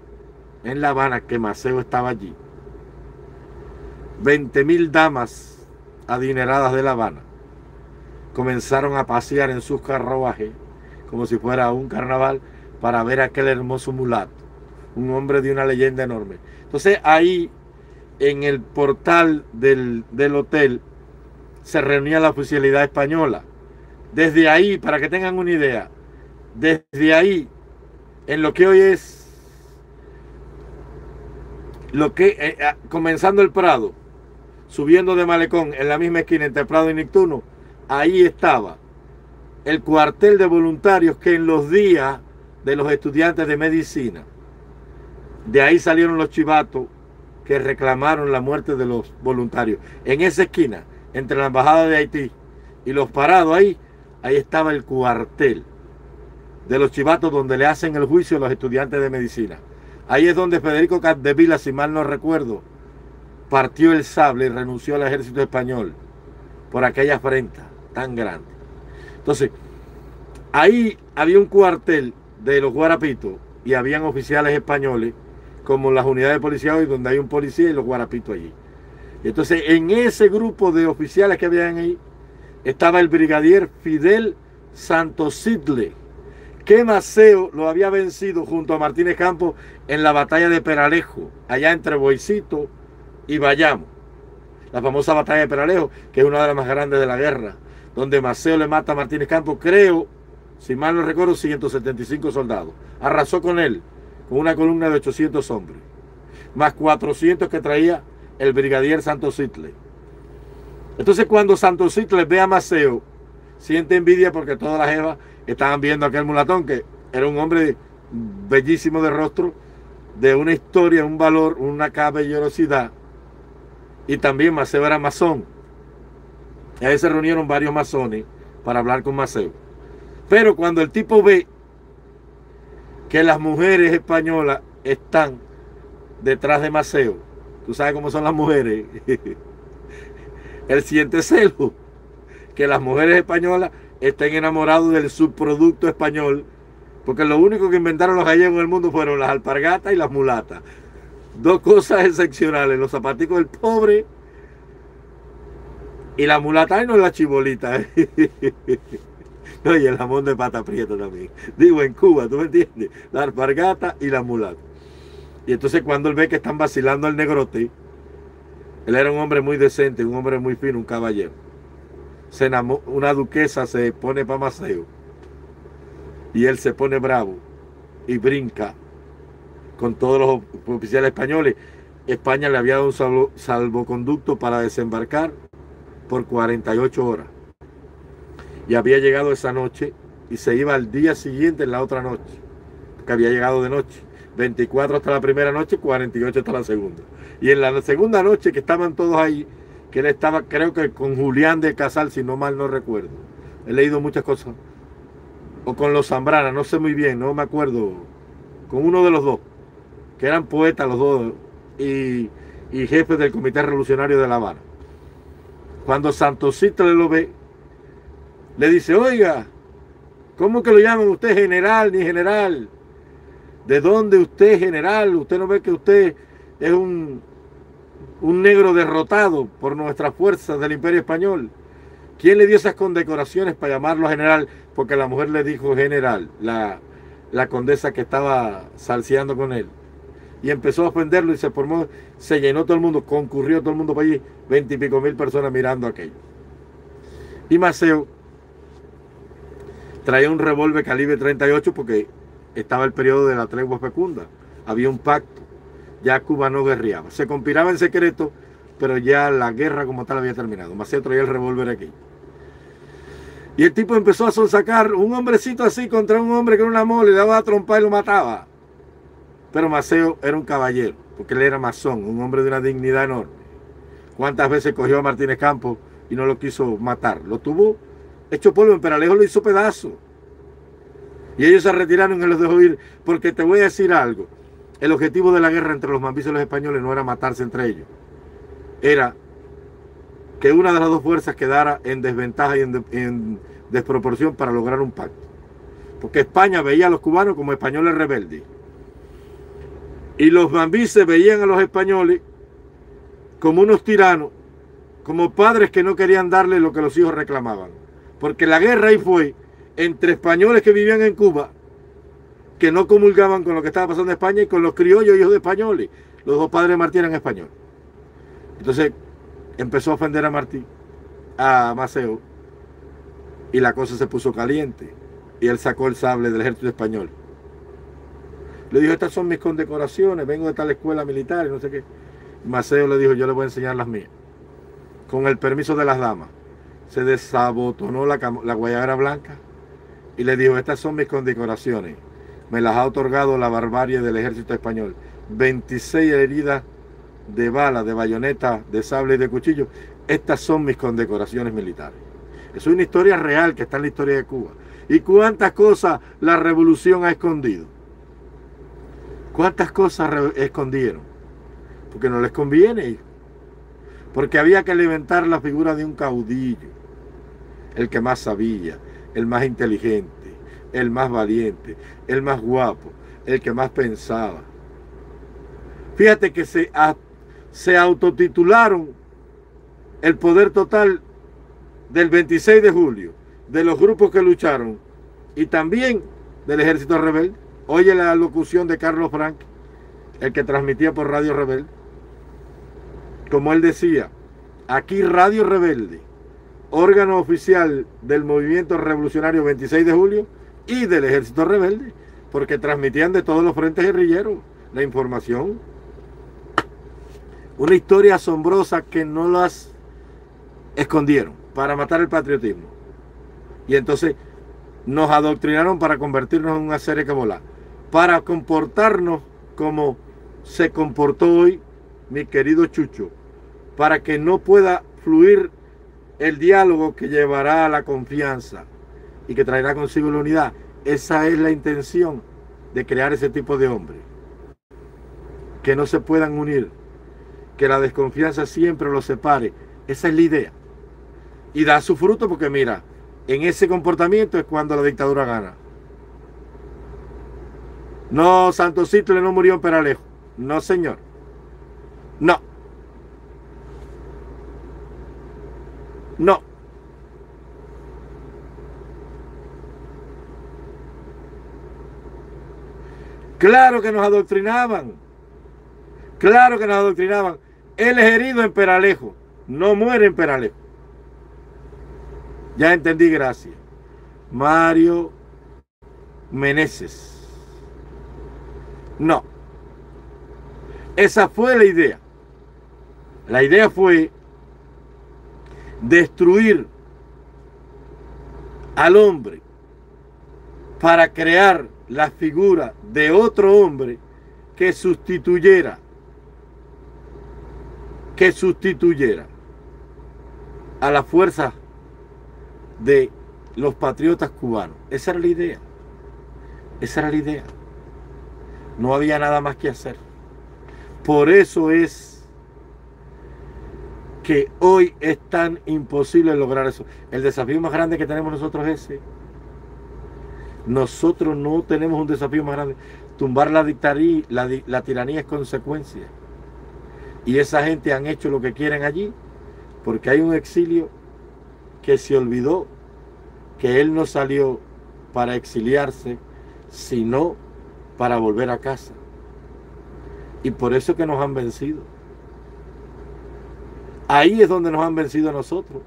S1: en La Habana que Maceo estaba allí, 20.000 damas adineradas de La Habana comenzaron a pasear en sus carruajes como si fuera un carnaval para ver a aquel hermoso mulato, un hombre de una leyenda enorme. Entonces ahí en el portal del hotel se reunía la oficialidad española. Desde ahí, para que tengan una idea, desde ahí, en lo que hoy es, comenzando el Prado, subiendo de Malecón, en la misma esquina entre Prado y Nictuno, ahí estaba el cuartel de voluntarios que en los días de los estudiantes de medicina, de ahí salieron los chivatos que reclamaron la muerte de los voluntarios. En esa esquina, entre la embajada de Haití y los parados, ahí estaba el cuartel de los chivatos donde le hacen el juicio a los estudiantes de medicina. Ahí es donde Federico Capdevila, si mal no recuerdo, partió el sable y renunció al ejército español por aquella afrenta tan grande. Entonces, ahí había un cuartel de los guarapitos y habían oficiales españoles, como las unidades de policía hoy, donde hay un policía y los guarapitos allí. Y entonces, en ese grupo de oficiales que habían ahí, estaba el brigadier Fidel Santosidle, que Maceo lo había vencido junto a Martínez Campos en la batalla de Peralejo, allá entre Boicito y Bayamo. La famosa batalla de Peralejo, que es una de las más grandes de la guerra, donde Maceo le mata a Martínez Campos, creo, si mal no recuerdo, 175 soldados. Arrasó con él, con una columna de 800 hombres, más 400 que traía el brigadier Santosidle. Entonces, cuando Santosidle ve a Maceo, siente envidia porque todas las jevas estaban viendo a aquel mulatón, que era un hombre bellísimo de rostro, de una historia, un valor, una caballerosidad. Y también Maceo era masón. Y ahí se reunieron varios masones para hablar con Maceo. Pero cuando el tipo ve que las mujeres españolas están detrás de Maceo, tú sabes cómo son las mujeres, él siente celo, que las mujeres españolas estén enamoradas del subproducto español, porque lo único que inventaron los gallegos en el mundo fueron las alpargatas y las mulatas. Dos cosas excepcionales, los zapaticos del pobre y la mulata, y no la chibolita. No, y el jamón de pata prieta también. Digo, en Cuba, ¿tú me entiendes? La alpargata y la mulata. Y entonces cuando él ve que están vacilando al negrote, él era un hombre muy decente, un hombre muy fino, un caballero. Se enamoró, una duquesa se pone para Maceo y él se pone bravo y brinca con todos los oficiales españoles. España le había dado un salvoconducto para desembarcar por 48 horas. Y había llegado esa noche y se iba al día siguiente en la otra noche, que había llegado de noche. 24 hasta la primera noche, 48 hasta la segunda. Y en la segunda noche que estaban todos ahí, que él estaba, creo que con Julián de Casal, si no mal no recuerdo, he leído muchas cosas, o con los Zambrana, no sé muy bien, no me acuerdo, con uno de los dos, que eran poetas los dos y jefes del Comité Revolucionario de La Habana. Cuando Santosito lo ve, le dice, oiga, ¿cómo que lo llaman usted general ni general? ¿De dónde usted es general? ¿Usted no ve que usted es un negro derrotado por nuestras fuerzas del Imperio Español? ¿Quién le dio esas condecoraciones para llamarlo general? Porque la mujer le dijo general, la condesa que estaba salseando con él. Y empezó a ofenderlo y se formó, se llenó todo el mundo, concurrió todo el mundo para allí, 20 y pico mil personas mirando aquello. Y Maceo traía un revólver calibre 38 porque estaba el periodo de la tregua fecunda. Había un pacto. Ya Cuba no guerreaba. Se conspiraba en secreto, pero ya la guerra como tal había terminado. Maceo traía el revólver aquí. Y el tipo empezó a sonsacar un hombrecito así contra un hombre que era una mole, le daba a trompar y lo mataba. Pero Maceo era un caballero, porque él era masón, un hombre de una dignidad enorme. ¿Cuántas veces cogió a Martínez Campos y no lo quiso matar? Lo tuvo hecho polvo, en Peralejo lo hizo pedazo. Y ellos se retiraron y los dejó ir, porque te voy a decir algo. El objetivo de la guerra entre los mambises y los españoles no era matarse entre ellos. Era que una de las dos fuerzas quedara en desventaja y en desproporción para lograr un pacto. Porque España veía a los cubanos como españoles rebeldes. Y los mambises veían a los españoles como unos tiranos, como padres que no querían darle lo que los hijos reclamaban. Porque la guerra ahí fue entre españoles que vivían en Cuba, que no comulgaban con lo que estaba pasando en España, y con los criollos hijos de españoles. Los dos padres de Martí eran españoles. Entonces empezó a ofender a Maceo, y la cosa se puso caliente. Y él sacó el sable del ejército español. Le dijo, estas son mis condecoraciones, vengo de tal escuela militar y no sé qué. Maceo le dijo, yo le voy a enseñar las mías. Con el permiso de las damas. Se desabotonó la guayabera blanca y le dijo, estas son mis condecoraciones. Me las ha otorgado la barbarie del ejército español. 26 heridas de bala, de bayoneta, de sable y de cuchillo. Estas son mis condecoraciones militares. Es una historia real que está en la historia de Cuba. ¿Y cuántas cosas la revolución ha escondido? ¿Cuántas cosas escondieron? Porque no les conviene. Porque había que alimentar la figura de un caudillo. El que más sabía, el más inteligente, el más valiente, el más guapo, el que más pensaba. Fíjate que se autotitularon el poder total del 26 de julio, de los grupos que lucharon y también del ejército rebelde. Oye la locución de Carlos Frank, el que transmitía por Radio Rebelde. Como él decía, aquí Radio Rebelde, órgano oficial del movimiento revolucionario 26 de julio y del ejército rebelde, porque transmitían de todos los frentes guerrilleros la información. Una historia asombrosa que no las escondieron para matar el patriotismo. Y entonces nos adoctrinaron para convertirnos en una serie que vola, para comportarnos como se comportó hoy mi querido Chucho, para que no pueda fluir el diálogo que llevará a la confianza y que traerá consigo la unidad. Esa es la intención de crear ese tipo de hombres, que no se puedan unir, que la desconfianza siempre los separe. Esa es la idea. Y da su fruto porque mira, en ese comportamiento es cuando la dictadura gana. No, Santos Hitler no murió en Peralejo. No, señor. No. No. Claro que nos adoctrinaban. Claro que nos adoctrinaban. Él es herido en Peralejo. No muere en Peralejo. Ya entendí, gracias. Mario Meneses. No. Esa fue la idea. La idea fue destruir al hombre para crear la figura de otro hombre que sustituyera a la fuerza de los patriotas cubanos. Esa era la idea. Esa era la idea. No había nada más que hacer. Por eso es que hoy es tan imposible lograr eso. El desafío más grande que tenemos nosotros es ese. Nosotros no tenemos un desafío más grande. Tumbar la tiranía es consecuencia. Y esa gente han hecho lo que quieren allí porque hay un exilio que se olvidó que él no salió para exiliarse, sino para volver a casa. Y por eso que nos han vencido. Ahí es donde nos han vencido a nosotros.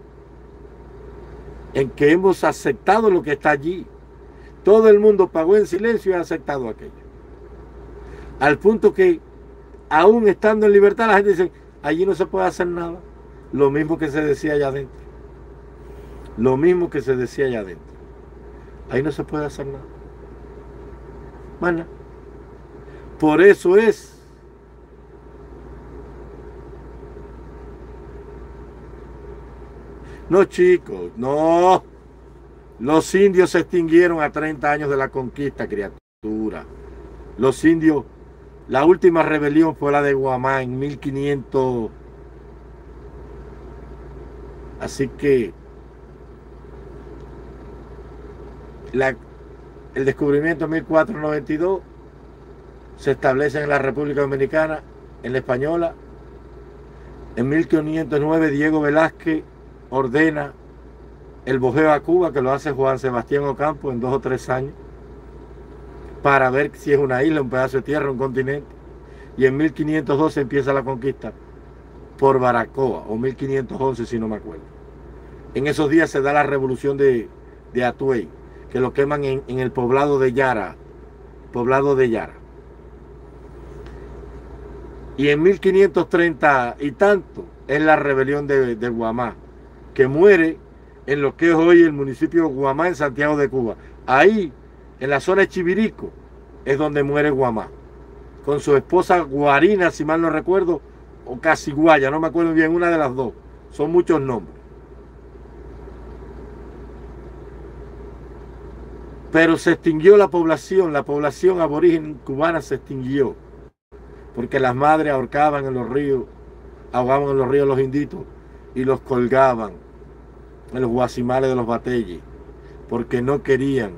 S1: En que hemos aceptado lo que está allí. Todo el mundo pagó en silencio y ha aceptado aquello. Al punto que, aún estando en libertad, la gente dice, allí no se puede hacer nada. Lo mismo que se decía allá adentro. Lo mismo que se decía allá adentro. Ahí no se puede hacer nada. Bueno, por eso es no, chicos, no. Los indios se extinguieron a 30 años de la conquista, criatura. Los indios, la última rebelión fue la de Guamá en 1500. Así que el descubrimiento en 1492 se establece en la República Dominicana, en la Española. En 1509 Diego Velázquez ordena el bojeo a Cuba, que lo hace Juan Sebastián Ocampo en 2 o 3 años, para ver si es una isla, un pedazo de tierra, un continente. Y en 1512 empieza la conquista por Baracoa, o 1511 si no me acuerdo. En esos días se da la revolución de Atuey, que lo queman en el poblado de Yara. Y en 1530 y tanto es la rebelión de Guamá, que muere en lo que es hoy el municipio de Guamá, en Santiago de Cuba. Ahí, en la zona de Chivirico, es donde muere Guamá, con su esposa Guarina, si mal no recuerdo, o Casiguaya, no me acuerdo bien, una de las dos. Son muchos nombres. Pero se extinguió la población aborigen cubana se extinguió, porque las madres ahorcaban en los ríos, ahogaban en los ríos los inditos y los colgaban en los guasimales de los bateyes, porque no querían.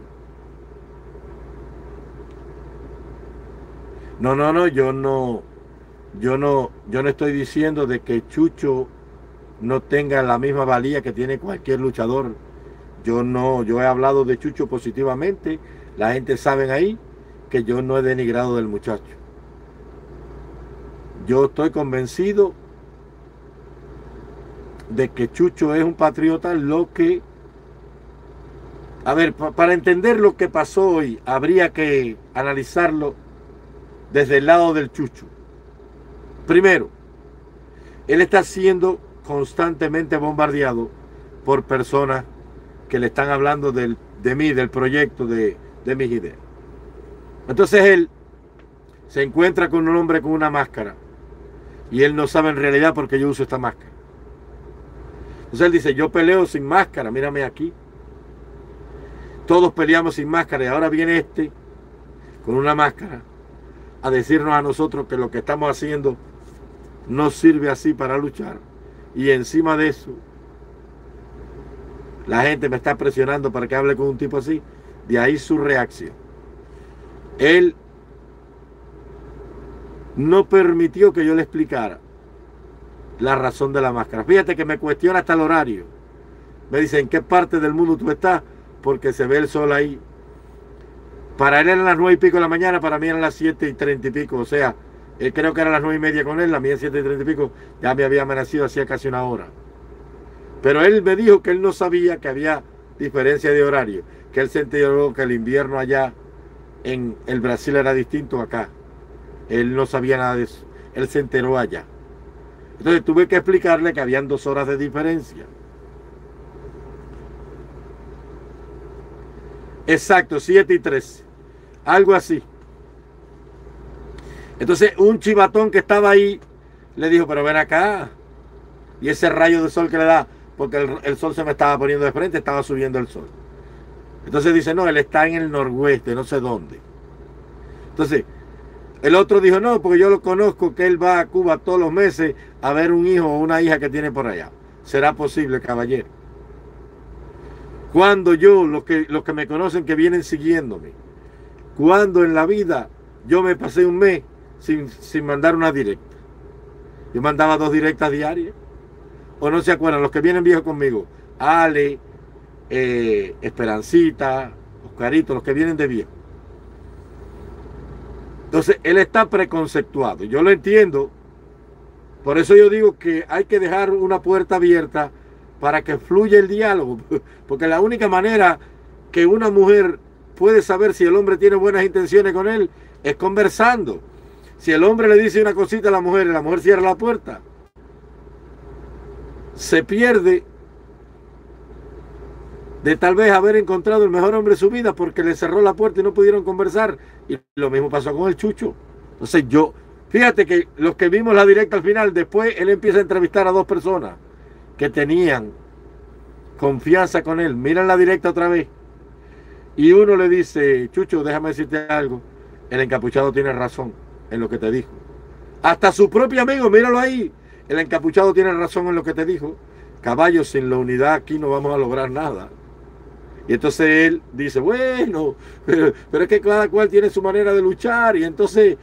S1: No, yo no estoy diciendo de que Chucho no tenga la misma valía que tiene cualquier luchador. Yo he hablado de Chucho positivamente. La gente sabe ahí que yo no he denigrado del muchacho. Yo estoy convencido de que Chucho es un patriota, a ver, para entender lo que pasó hoy, habría que analizarlo desde el lado del Chucho. Primero, él está siendo constantemente bombardeado por personas que le están hablando de mí, del proyecto, de mis ideas. Entonces él se encuentra con un hombre con una máscara y él no sabe en realidad por qué yo uso esta máscara. Entonces él dice, yo peleo sin máscara, mírame aquí. Todos peleamos sin máscara y ahora viene este con una máscara a decirnos a nosotros que lo que estamos haciendo no sirve así para luchar. Y encima de eso, la gente me está presionando para que hable con un tipo así. De ahí su reacción. Él no permitió que yo le explicara la razón de la máscara. Fíjate que me cuestiona hasta el horario. Me dice, ¿en qué parte del mundo tú estás? Porque se ve el sol ahí. Para él eran las 9 y pico de la mañana, para mí eran las 7 y 30 y pico. O sea, él creo que eran las 9 y media con él, la mía 7 y 30 y pico. Ya me había amanecido hacía casi una hora. Pero él me dijo que él no sabía que había diferencia de horario, que él se enteró que el invierno allá en el Brasil era distinto acá. Él no sabía nada de eso. Él se enteró allá. Entonces tuve que explicarle que habían 2 horas de diferencia. Exacto, 7 y 13. Algo así. Entonces un chivatón que estaba ahí le dijo, pero ven acá. Y ese rayo de sol que le da, porque el sol se me estaba poniendo de frente, estaba subiendo el sol. Entonces dice, no, él está en el noroeste, no sé dónde. Entonces, el otro dijo, no, porque yo lo conozco, que él va a Cuba todos los meses a ver un hijo o una hija que tiene por allá. ¿Será posible, caballero? Cuando yo, los que me conocen, que vienen siguiéndome, cuando en la vida yo me pasé un mes sin mandar una directa. Yo mandaba 2 directas diarias. O no se acuerdan, los que vienen viejos conmigo, Ale, Esperancita, Oscarito, los que vienen de viejo. Entonces, él está preconceptuado. Yo lo entiendo. Por eso yo digo que hay que dejar una puerta abierta para que fluya el diálogo. Porque la única manera que una mujer puede saber si el hombre tiene buenas intenciones con él es conversando. Si el hombre le dice una cosita a la mujer y la mujer cierra la puerta, se pierde de tal vez haber encontrado el mejor hombre de su vida porque le cerró la puerta y no pudieron conversar. Y lo mismo pasó con el Chucho. Entonces fíjate que los que vimos la directa al final, después él empieza a entrevistar a 2 personas que tenían confianza con él. Miran la directa otra vez. Y uno le dice, Chucho, déjame decirte algo. El encapuchado tiene razón en lo que te dijo. Hasta su propio amigo, míralo ahí. El encapuchado tiene razón en lo que te dijo. Caballo, sin la unidad aquí no vamos a lograr nada. Y entonces él dice, bueno, pero es que cada cual tiene su manera de luchar. Y entonces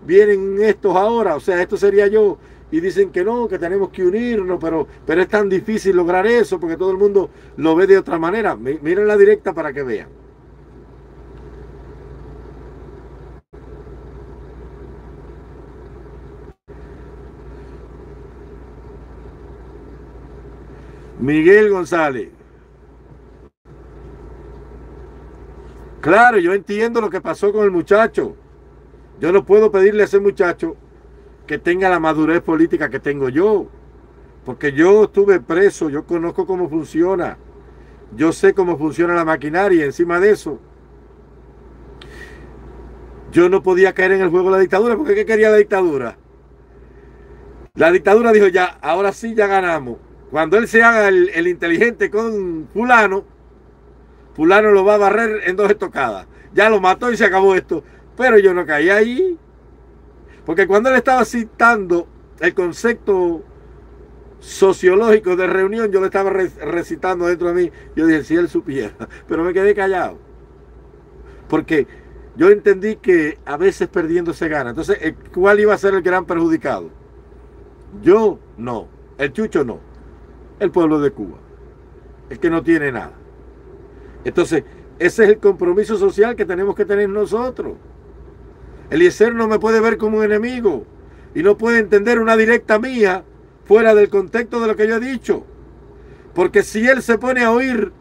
S1: vienen estos ahora, o sea, esto sería yo. Y dicen que no, que tenemos que unirnos, pero es tan difícil lograr eso porque todo el mundo lo ve de otra manera. Miren la directa para que vean. Miguel González. Claro, yo entiendo lo que pasó con el muchacho. Yo no puedo pedirle a ese muchacho que tenga la madurez política que tengo yo. Porque yo estuve preso, yo conozco cómo funciona. Yo sé cómo funciona la maquinaria y encima de eso, yo no podía caer en el juego de la dictadura. Porque ¿qué quería la dictadura? La dictadura dijo ya, ahora sí ya ganamos. Cuando él se haga el inteligente con fulano, fulano lo va a barrer en 2 estocadas. Ya lo mató y se acabó esto. Pero yo no caí ahí. Porque cuando él estaba citando el concepto sociológico de reunión, yo lo estaba recitando dentro de mí. Yo dije, si él supiera. Pero me quedé callado. Porque yo entendí que a veces perdiendo se gana. Entonces, ¿cuál iba a ser el gran perjudicado? Yo no. El Chucho no. El pueblo de Cuba. El que no tiene nada. Entonces, ese es el compromiso social que tenemos que tener nosotros. Eliezer no me puede ver como un enemigo y no puede entender una directa mía fuera del contexto de lo que yo he dicho. Porque si él se pone a oír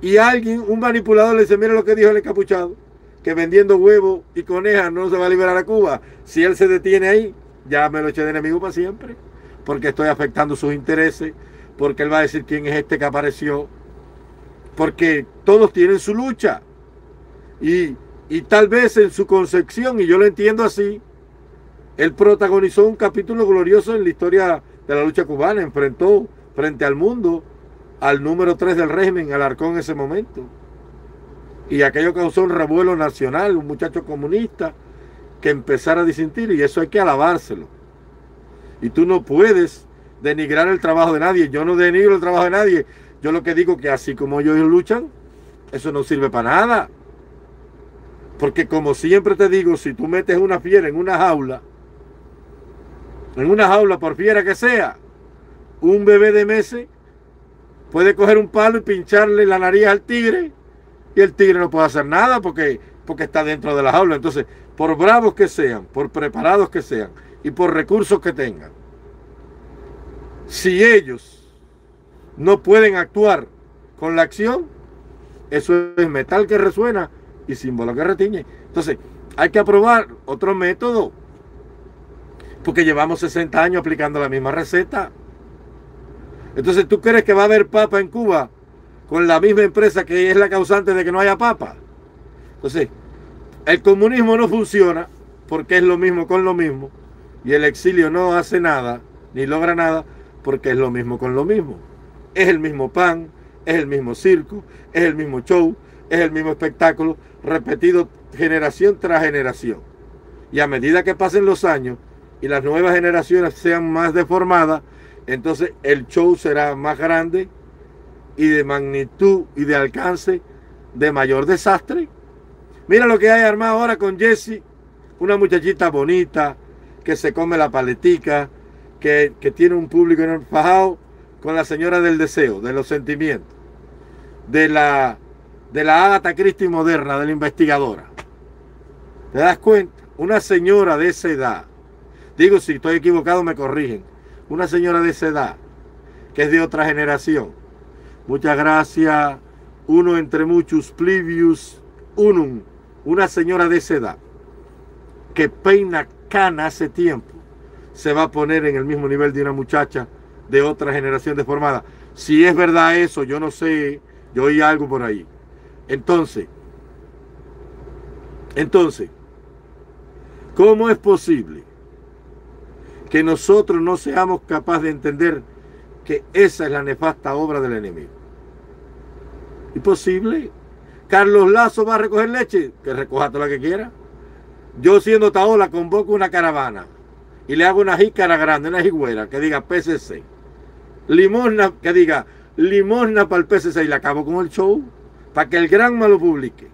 S1: y alguien, un manipulador, le dice, mira lo que dijo el encapuchado, que vendiendo huevos y conejas no se va a liberar a Cuba. Si él se detiene ahí, ya me lo eché de enemigo para siempre, porque estoy afectando sus intereses, porque él va a decir quién es este que apareció, porque todos tienen su lucha. Y tal vez en su concepción, y yo lo entiendo así, él protagonizó un capítulo glorioso en la historia de la lucha cubana. Enfrentó frente al mundo al número 3 del régimen, Alarcón, en ese momento. Y aquello causó un revuelo nacional, un muchacho comunista que empezara a disentir, y eso hay que alabárselo. Y tú no puedes denigrar el trabajo de nadie. Yo no denigro el trabajo de nadie. Yo lo que digo que así como ellos luchan, eso no sirve para nada. Porque como siempre te digo, si tú metes una fiera en una jaula por fiera que sea, un bebé de meses puede coger un palo y pincharle la nariz al tigre y el tigre no puede hacer nada porque está dentro de la jaula. Entonces, por bravos que sean, por preparados que sean y por recursos que tengan, si ellos no pueden actuar con la acción, eso es metal que resuena y símbolo que retiñe. Entonces, hay que aprobar otro método, porque llevamos 60 años aplicando la misma receta. Entonces, ¿tú crees que va a haber papa en Cuba con la misma empresa que es la causante de que no haya papa? Entonces, el comunismo no funciona porque es lo mismo con lo mismo, y el exilio no hace nada, ni logra nada, porque es lo mismo con lo mismo. Es el mismo pan, es el mismo circo, es el mismo show, es el mismo espectáculo repetido generación tras generación. Y a medida que pasen los años y las nuevas generaciones sean más deformadas, entonces el show será más grande y de magnitud y de alcance de mayor desastre. Mira lo que hay armado ahora con Jessie, una muchachita bonita que se come la paletica, que tiene un público fajado con la señora del deseo, de los sentimientos, de la Agatha Christie moderna, de la investigadora. ¿Te das cuenta? Una señora de esa edad, digo, si estoy equivocado me corrigen, una señora de esa edad, que es de otra generación. Muchas gracias, uno entre muchos, plivius unum, una señora de esa edad, que peina cana hace tiempo, se va a poner en el mismo nivel de una muchacha de otra generación deformada. Si es verdad eso, yo no sé, yo oí algo por ahí. Entonces, ¿cómo es posible que nosotros no seamos capaces de entender que esa es la nefasta obra del enemigo? ¿Imposible? Carlos Lazo va a recoger leche, que recoja toda la que quiera. Yo siendo Taola convoco una caravana y le hago una jícara grande, una jigüera que diga PCC. Limosna, que diga limosna para el PCC, y le acabo con el show para que el Granma lo publique.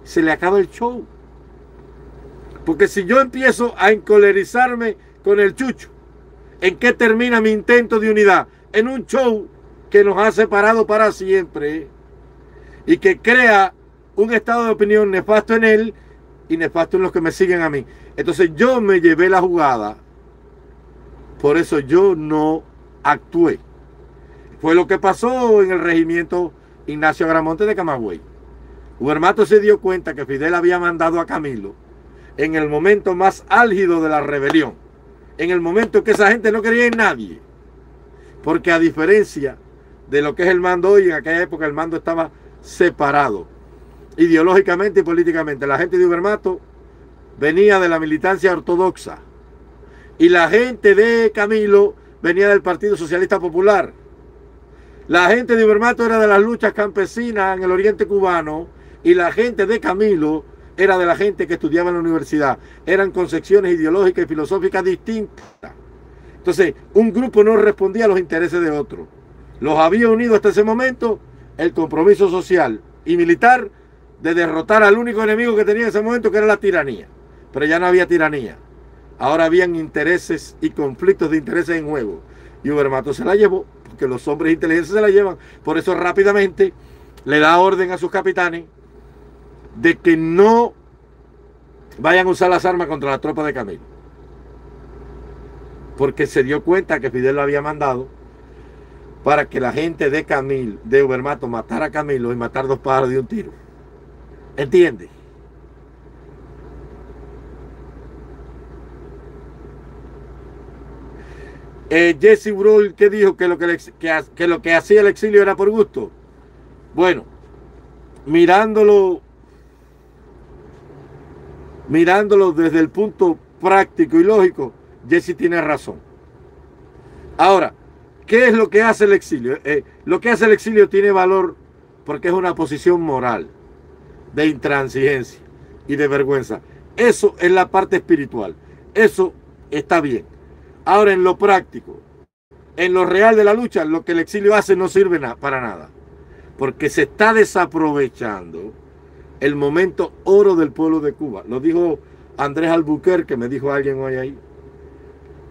S1: Se le acaba el show. Porque si yo empiezo a encolerizarme con el chucho, ¿en qué termina mi intento de unidad? En un show que nos ha separado para siempre y que crea un estado de opinión nefasto en él y nefasto en los que me siguen a mí. Entonces yo me llevé la jugada, por eso yo no actué. Fue lo que pasó en el regimiento Ignacio Agramonte de Camagüey. Ubermato se dio cuenta que Fidel había mandado a Camilo en el momento más álgido de la rebelión, en el momento que esa gente no quería en nadie, porque a diferencia de lo que es el mando hoy, en aquella época el mando estaba separado ideológicamente y políticamente. La gente de Ubermato venía de la militancia ortodoxa y la gente de Camilo venía del Partido Socialista Popular. La gente de Ubermato era de las luchas campesinas en el oriente cubano y la gente de Camilo era de la gente que estudiaba en la universidad. Eran concepciones ideológicas y filosóficas distintas. Entonces, un grupo no respondía a los intereses de otro. Los había unido hasta ese momento el compromiso social y militar de derrotar al único enemigo que tenía en ese momento, que era la tiranía. Pero ya no había tiranía. Ahora habían intereses y conflictos de intereses en juego. Y Ubermato se la llevó, porque los hombres inteligentes se la llevan. Por eso rápidamente le da orden a sus capitanes de que no vayan a usar las armas contra la tropa de Camilo. Porque se dio cuenta que Fidel lo había mandado para que la gente de Camilo, de Ubermato, matara a Camilo y matar dos pájaros de un tiro. ¿Entiendes? Jesse Brol, ¿qué dijo? Que lo que hacía el exilio era por gusto. Bueno, mirándolo desde el punto práctico y lógico, Jesse tiene razón. Ahora, ¿qué es lo que hace el exilio? Lo que hace el exilio tiene valor porque es una posición moral, de intransigencia y de vergüenza. Eso es la parte espiritual. Eso está bien. Ahora, en lo práctico, en lo real de la lucha, lo que el exilio hace no sirve para nada. Porque se está desaprovechando el momento oro del pueblo de Cuba. Lo dijo Andrés Albuquerque, me dijo alguien hoy ahí.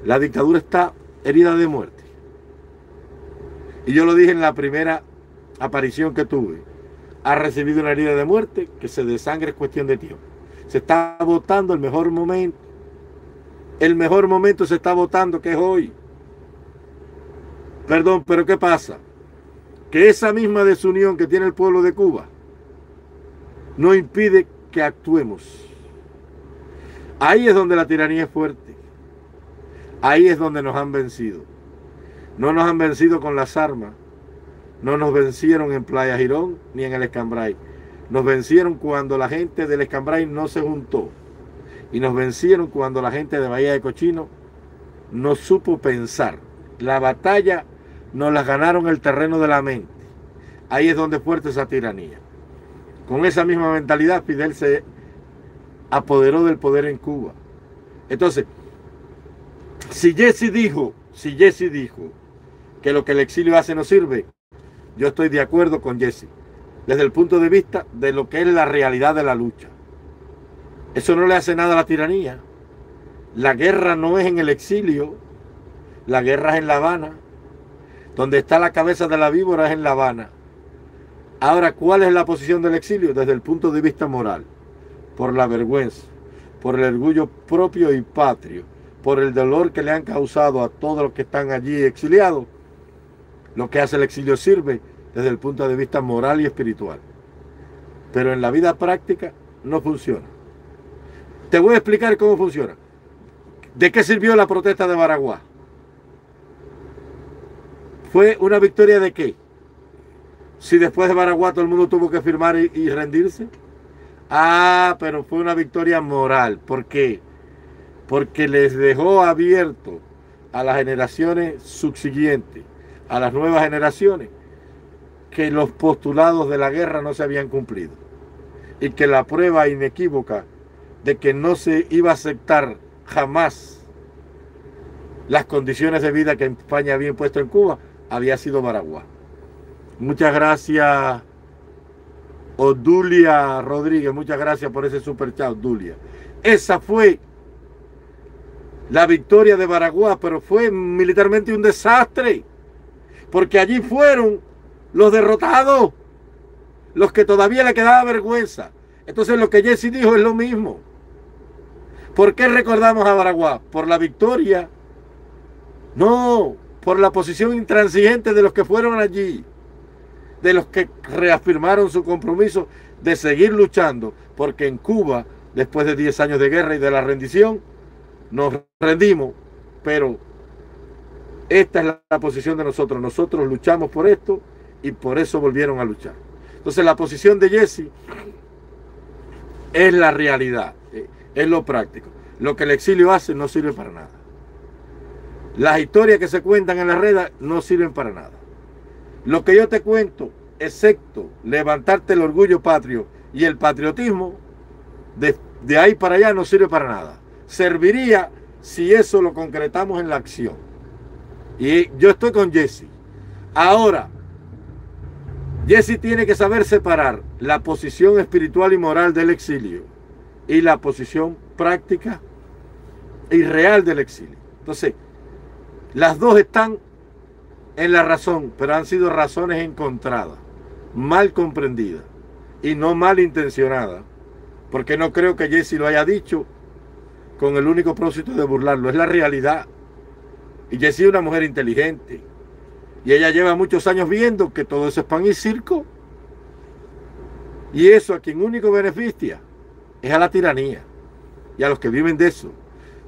S1: La dictadura está herida de muerte. Y yo lo dije en la primera aparición que tuve. Ha recibido una herida de muerte que se desangre es cuestión de tiempo. Se está votando el mejor momento. El mejor momento se está votando, que es hoy. Perdón, pero ¿qué pasa? Que esa misma desunión que tiene el pueblo de Cuba no impide que actuemos. Ahí es donde la tiranía es fuerte. Ahí es donde nos han vencido. No nos han vencido con las armas. No nos vencieron en Playa Girón ni en el Escambray. Nos vencieron cuando la gente del Escambray no se juntó. Y nos vencieron cuando la gente de Bahía de Cochino no supo pensar. La batalla nos la ganaron el terreno de la mente. Ahí es donde es fuerte esa tiranía. Con esa misma mentalidad, Fidel se apoderó del poder en Cuba. Entonces, si Jesse dijo que lo que el exilio hace no sirve, yo estoy de acuerdo con Jesse, desde el punto de vista de lo que es la realidad de la lucha. Eso no le hace nada a la tiranía. La guerra no es en el exilio, la guerra es en La Habana. Donde está la cabeza de la víbora es en La Habana. Ahora, ¿cuál es la posición del exilio? Desde el punto de vista moral, por la vergüenza, por el orgullo propio y patrio, por el dolor que le han causado a todos los que están allí exiliados. Lo que hace el exilio sirve desde el punto de vista moral y espiritual. Pero en la vida práctica no funciona. Te voy a explicar cómo funciona. ¿De qué sirvió la protesta de Baraguá? ¿Fue una victoria de qué? Si después de Baraguá todo el mundo tuvo que firmar y rendirse. Ah, pero fue una victoria moral. ¿Por qué? Porque les dejó abierto a las generaciones subsiguientes, a las nuevas generaciones, que los postulados de la guerra no se habían cumplido. Y que la prueba inequívoca de que no se iba a aceptar jamás las condiciones de vida que España había impuesto en Cuba había sido Baraguá. Muchas gracias, Odulia Rodríguez, muchas gracias por ese super chat, Odulia. Esa fue la victoria de Baraguá, pero fue militarmente un desastre, porque allí fueron los derrotados, los que todavía le quedaba vergüenza. Entonces lo que Jesse dijo es lo mismo. ¿Por qué recordamos a Baraguá? ¿Por la victoria? No, por la posición intransigente de los que fueron allí, de los que reafirmaron su compromiso de seguir luchando, porque en Cuba, después de 10 años de guerra y de la rendición, nos rendimos, pero esta es la posición de nosotros. Nosotros luchamos por esto y por eso volvieron a luchar. Entonces la posición de Jesse es la realidad, es lo práctico. Lo que el exilio hace no sirve para nada. Las historias que se cuentan en las redes no sirven para nada. Lo que yo te cuento, excepto levantarte el orgullo patrio y el patriotismo, de ahí para allá no sirve para nada. Serviría si eso lo concretamos en la acción. Y yo estoy con Jesse. Ahora, Jesse tiene que saber separar la posición espiritual y moral del exilio y la posición práctica y real del exilio. Entonces, las dos están en la razón, pero han sido razones encontradas, mal comprendidas y no mal intencionadas, porque no creo que Jesse lo haya dicho con el único propósito de burlarlo, es la realidad. Y Jesse es una mujer inteligente y ella lleva muchos años viendo que todo eso es pan y circo, y eso a quien único beneficia es a la tiranía y a los que viven de eso.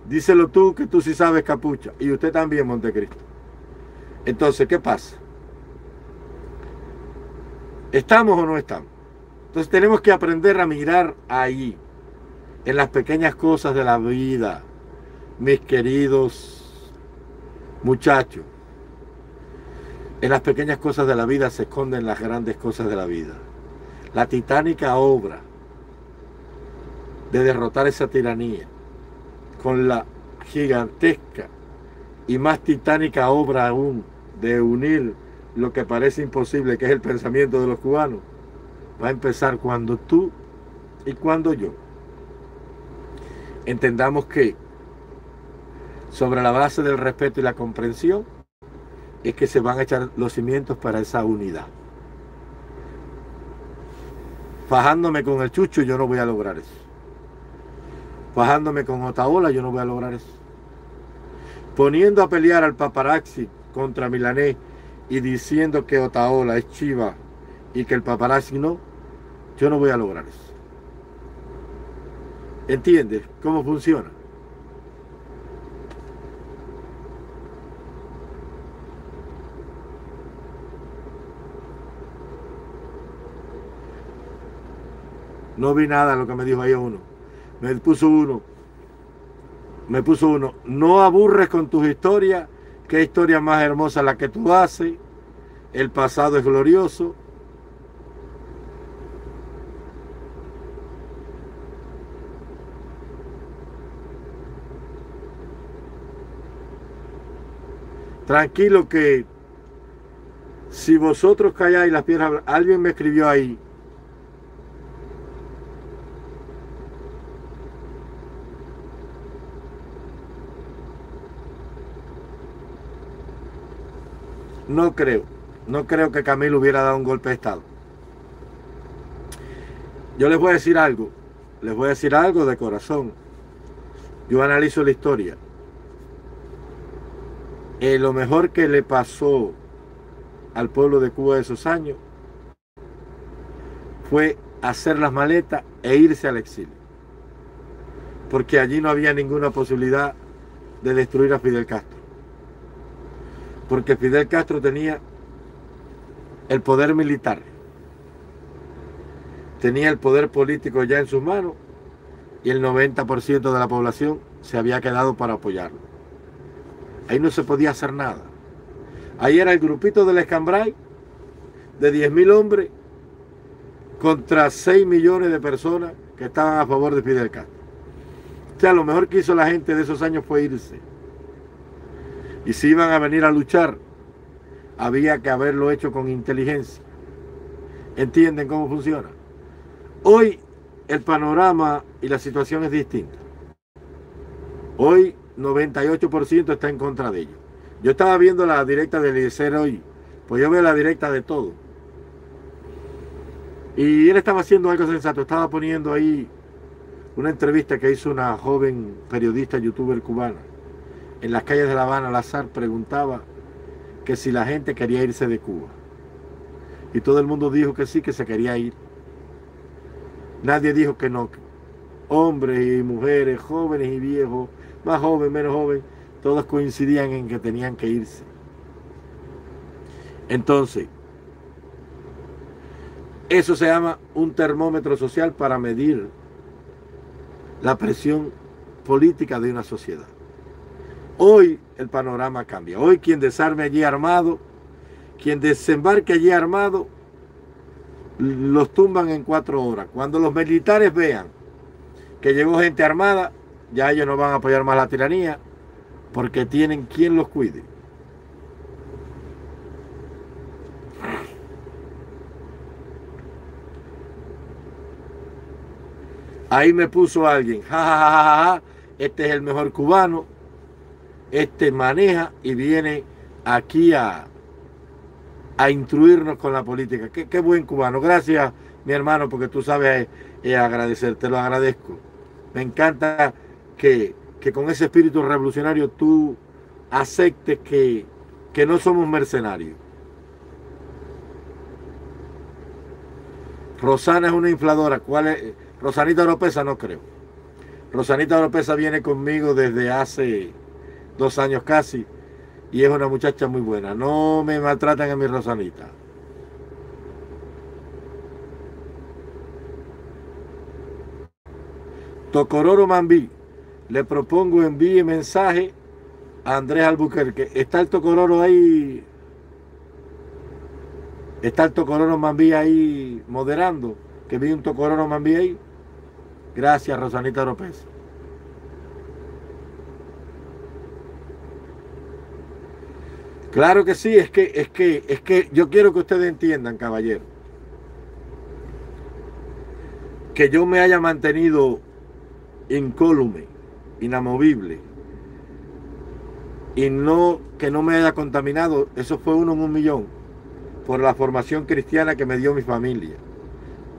S1: Díselo tú, que tú sí sabes, Capucha, y usted también, Montecristo. Entonces, ¿qué pasa? ¿Estamos o no estamos? Entonces tenemos que aprender a mirar ahí, en las pequeñas cosas de la vida, mis queridos muchachos. En las pequeñas cosas de la vida se esconden las grandes cosas de la vida. La titánica obra de derrotar esa tiranía, con la gigantesca y más titánica obra aún de unir lo que parece imposible, que es el pensamiento de los cubanos, va a empezar cuando tú y cuando yo entendamos que sobre la base del respeto y la comprensión es que se van a echar los cimientos para esa unidad. Fajándome con el Chucho yo no voy a lograr eso. Fajándome con Otaola yo no voy a lograr eso. Poniendo a pelear al paparazzi contra Milanés y diciendo que Otaola es chiva y que el paparazzi no, yo no voy a lograr eso. ¿Entiendes cómo funciona? No vi nada de lo que me dijo ahí uno. Me puso uno. No aburres con tus historias. Qué historia más hermosa la que tú haces. El pasado es glorioso. Tranquilo que si vosotros calláis las piedras, alguien me escribió ahí. No creo que Camilo hubiera dado un golpe de Estado. Yo les voy a decir algo de corazón. Yo analizo la historia. Lo mejor que le pasó al pueblo de Cuba de esos años fue hacer las maletas e irse al exilio. Porque allí no había ninguna posibilidad de destruir a Fidel Castro. Porque Fidel Castro tenía el poder militar, tenía el poder político ya en sus manos y el 90% de la población se había quedado para apoyarlo. Ahí no se podía hacer nada. Ahí era el grupito del Escambray de 10.000 hombres contra 6 millones de personas que estaban a favor de Fidel Castro. O sea, lo mejor que hizo la gente de esos años fue irse. Y si iban a venir a luchar, había que haberlo hecho con inteligencia. ¿Entienden cómo funciona? Hoy el panorama y la situación es distinta. Hoy 98% está en contra de ellos. Yo estaba viendo la directa de Eliezer hoy, pues yo veo la directa de todo. Y él estaba haciendo algo sensato, estaba poniendo ahí una entrevista que hizo una joven periodista youtuber cubana. En las calles de La Habana, al azar, preguntaba que si la gente quería irse de Cuba. Y todo el mundo dijo que sí, que se quería ir. Nadie dijo que no. Hombres y mujeres, jóvenes y viejos, más joven, menos joven, todos coincidían en que tenían que irse. Entonces, eso se llama un termómetro social para medir la presión política de una sociedad. Hoy el panorama cambia. Hoy quien desarme allí armado, quien desembarque allí armado, los tumban en 4 horas. Cuando los militares vean que llegó gente armada, ya ellos no van a apoyar más la tiranía, porque tienen quien los cuide. Ahí me puso alguien, ja, este es el mejor cubano, este maneja y viene aquí a instruirnos con la política. Qué buen cubano. Gracias, mi hermano, porque tú sabes agradecer, te lo agradezco. Me encanta que con ese espíritu revolucionario tú aceptes que no somos mercenarios. Rosana es una infladora. ¿Cuál es? Rosanita Oropesa no creo. Rosanita Oropesa viene conmigo desde hace 2 años casi y es una muchacha muy buena. No me maltratan a mi Rosanita. Tocororo Mambí, le propongo envíe mensaje a Andrés Albuquerque. ¿Está el Tocororo ahí? ¿Está el Tocororo Mambí ahí moderando? Que vi un Tocororo Mambí ahí. Gracias, Rosanita Oropesa. Claro que sí, es que yo quiero que ustedes entiendan, caballero, que yo me haya mantenido incólume, inamovible, y que no me haya contaminado, eso fue 1 en 1.000.000, por la formación cristiana que me dio mi familia,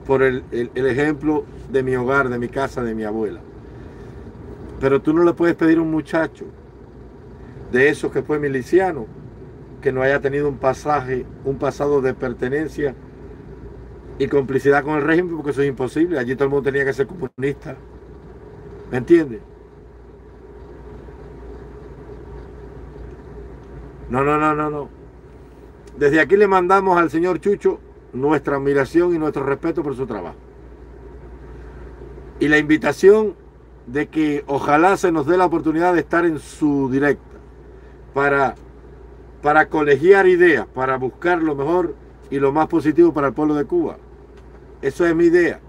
S1: por el ejemplo de mi hogar, de mi casa, de mi abuela. Pero tú no le puedes pedir a un muchacho de esos que fue miliciano, que no haya tenido un pasado de pertenencia y complicidad con el régimen, porque eso es imposible. Allí todo el mundo tenía que ser comunista. ¿Me entiendes? No. Desde aquí le mandamos al señor Chucho nuestra admiración y nuestro respeto por su trabajo. Y la invitación de que ojalá se nos dé la oportunidad de estar en su directa para colegiar ideas, para buscar lo mejor y lo más positivo para el pueblo de Cuba. Eso es mi idea.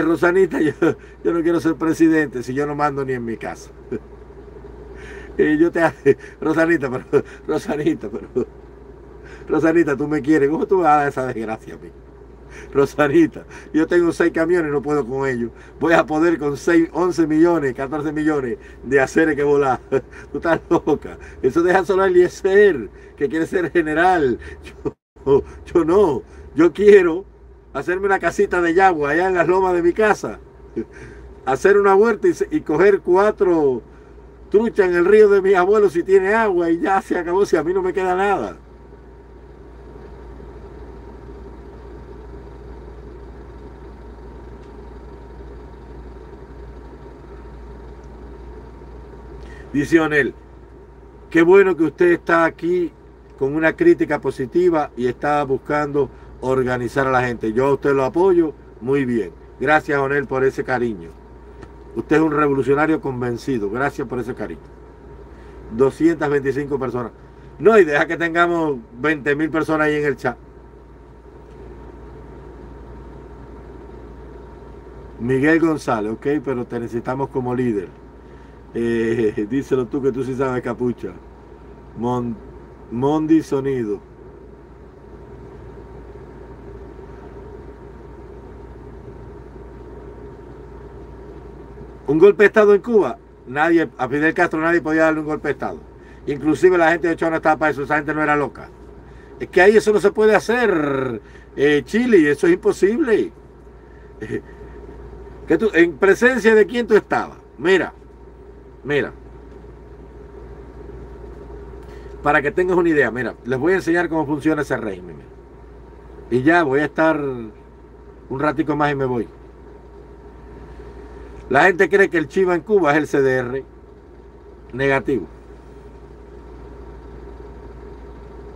S1: Rosanita, yo no quiero ser presidente si yo no mando ni en mi casa. Rosanita, Rosanita, tú me quieres, ¿cómo tú me vas a dar esa desgracia a mí? Rosanita, yo tengo 6 camiones y no puedo con ellos. Voy a poder con 11 millones, 14 millones de hacer que volar. Tú estás loca. Eso deja solo a Eliezer, que quiere ser general. Yo no. Yo quiero hacerme una casita de yagua allá en las lomas de mi casa. Hacer una huerta y coger 4 truchas en el río de mis abuelos si tiene agua y ya se acabó, si a mí no me queda nada. Dice Onel, qué bueno que usted está aquí con una crítica positiva y está buscando organizar a la gente. Yo a usted lo apoyo muy bien. Gracias, Onel, por ese cariño. Usted es un revolucionario convencido. Gracias por ese cariño. 225 personas. No, y deja que tengamos 20.000 personas ahí en el chat. Miguel González, ok, pero te necesitamos como líder. Díselo tú que tú sí sabes capucha. Mondi Sonido. Un golpe de estado en Cuba, a Fidel Castro nadie podía darle un golpe de estado. Inclusive la gente de Ochoa no estaba para eso, esa gente no era loca. Es que ahí eso no se puede hacer, Chile, eso es imposible. ¿En presencia de quién tú estabas? Mira, para que tengas una idea, mira, les voy a enseñar cómo funciona ese régimen. Y ya voy a estar un ratico más y me voy. La gente cree que el Chiva en Cuba es el CDR negativo.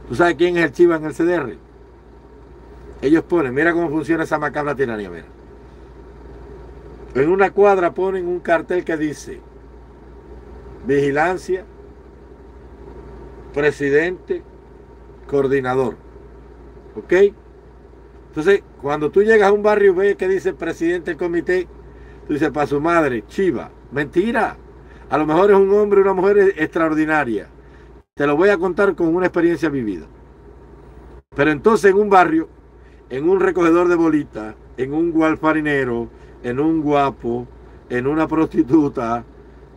S1: ¿Tú sabes quién es el Chiva en el CDR? Ellos ponen, mira cómo funciona esa macabra tiranía, mira. En una cuadra ponen un cartel que dice vigilancia, presidente, coordinador. ¿Ok? Entonces, cuando tú llegas a un barrio y ves que dice presidente del comité, tú dices, para su madre, Chiva. Mentira. A lo mejor es un hombre o una mujer extraordinaria. Te lo voy a contar con una experiencia vivida. Pero entonces en un barrio, en un recogedor de bolitas, en un gualfarinero, en un guapo, en una prostituta,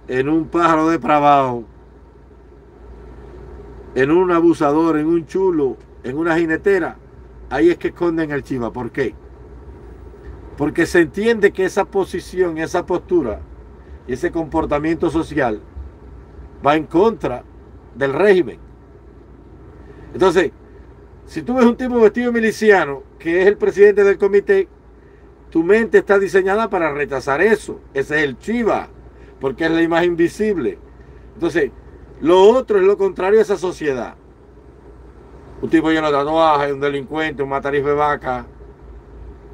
S1: en un pájaro depravado, en un abusador, en un chulo, en una jinetera, ahí es que esconden el Chiva. ¿Por qué? Porque se entiende que esa posición, esa postura y ese comportamiento social va en contra del régimen. Entonces, si tú ves un tipo vestido miliciano, que es el presidente del comité, tu mente está diseñada para rechazar eso. Ese es el Chiva, porque es la imagen visible. Entonces, lo otro es lo contrario a esa sociedad. Un tipo lleno de tatuajes, un delincuente, un matarife de vaca,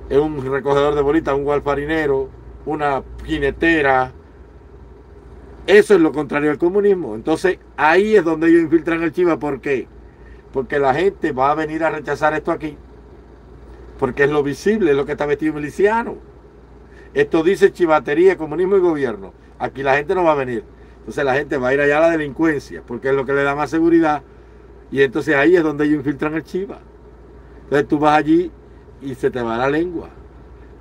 S1: es un recogedor de bolitas, un gualfarinero, una jinetera. Eso es lo contrario al comunismo. Entonces, ahí es donde ellos infiltran el Chiva. ¿Por qué? Porque la gente va a venir a rechazar esto aquí. Porque es lo visible, es lo que está vestido miliciano. Esto dice chivatería, comunismo y gobierno. Aquí la gente no va a venir. Entonces la gente va a ir allá a la delincuencia, porque es lo que le da más seguridad. Y entonces ahí es donde ellos infiltran el Chiva. Entonces tú vas allí y se te va la lengua.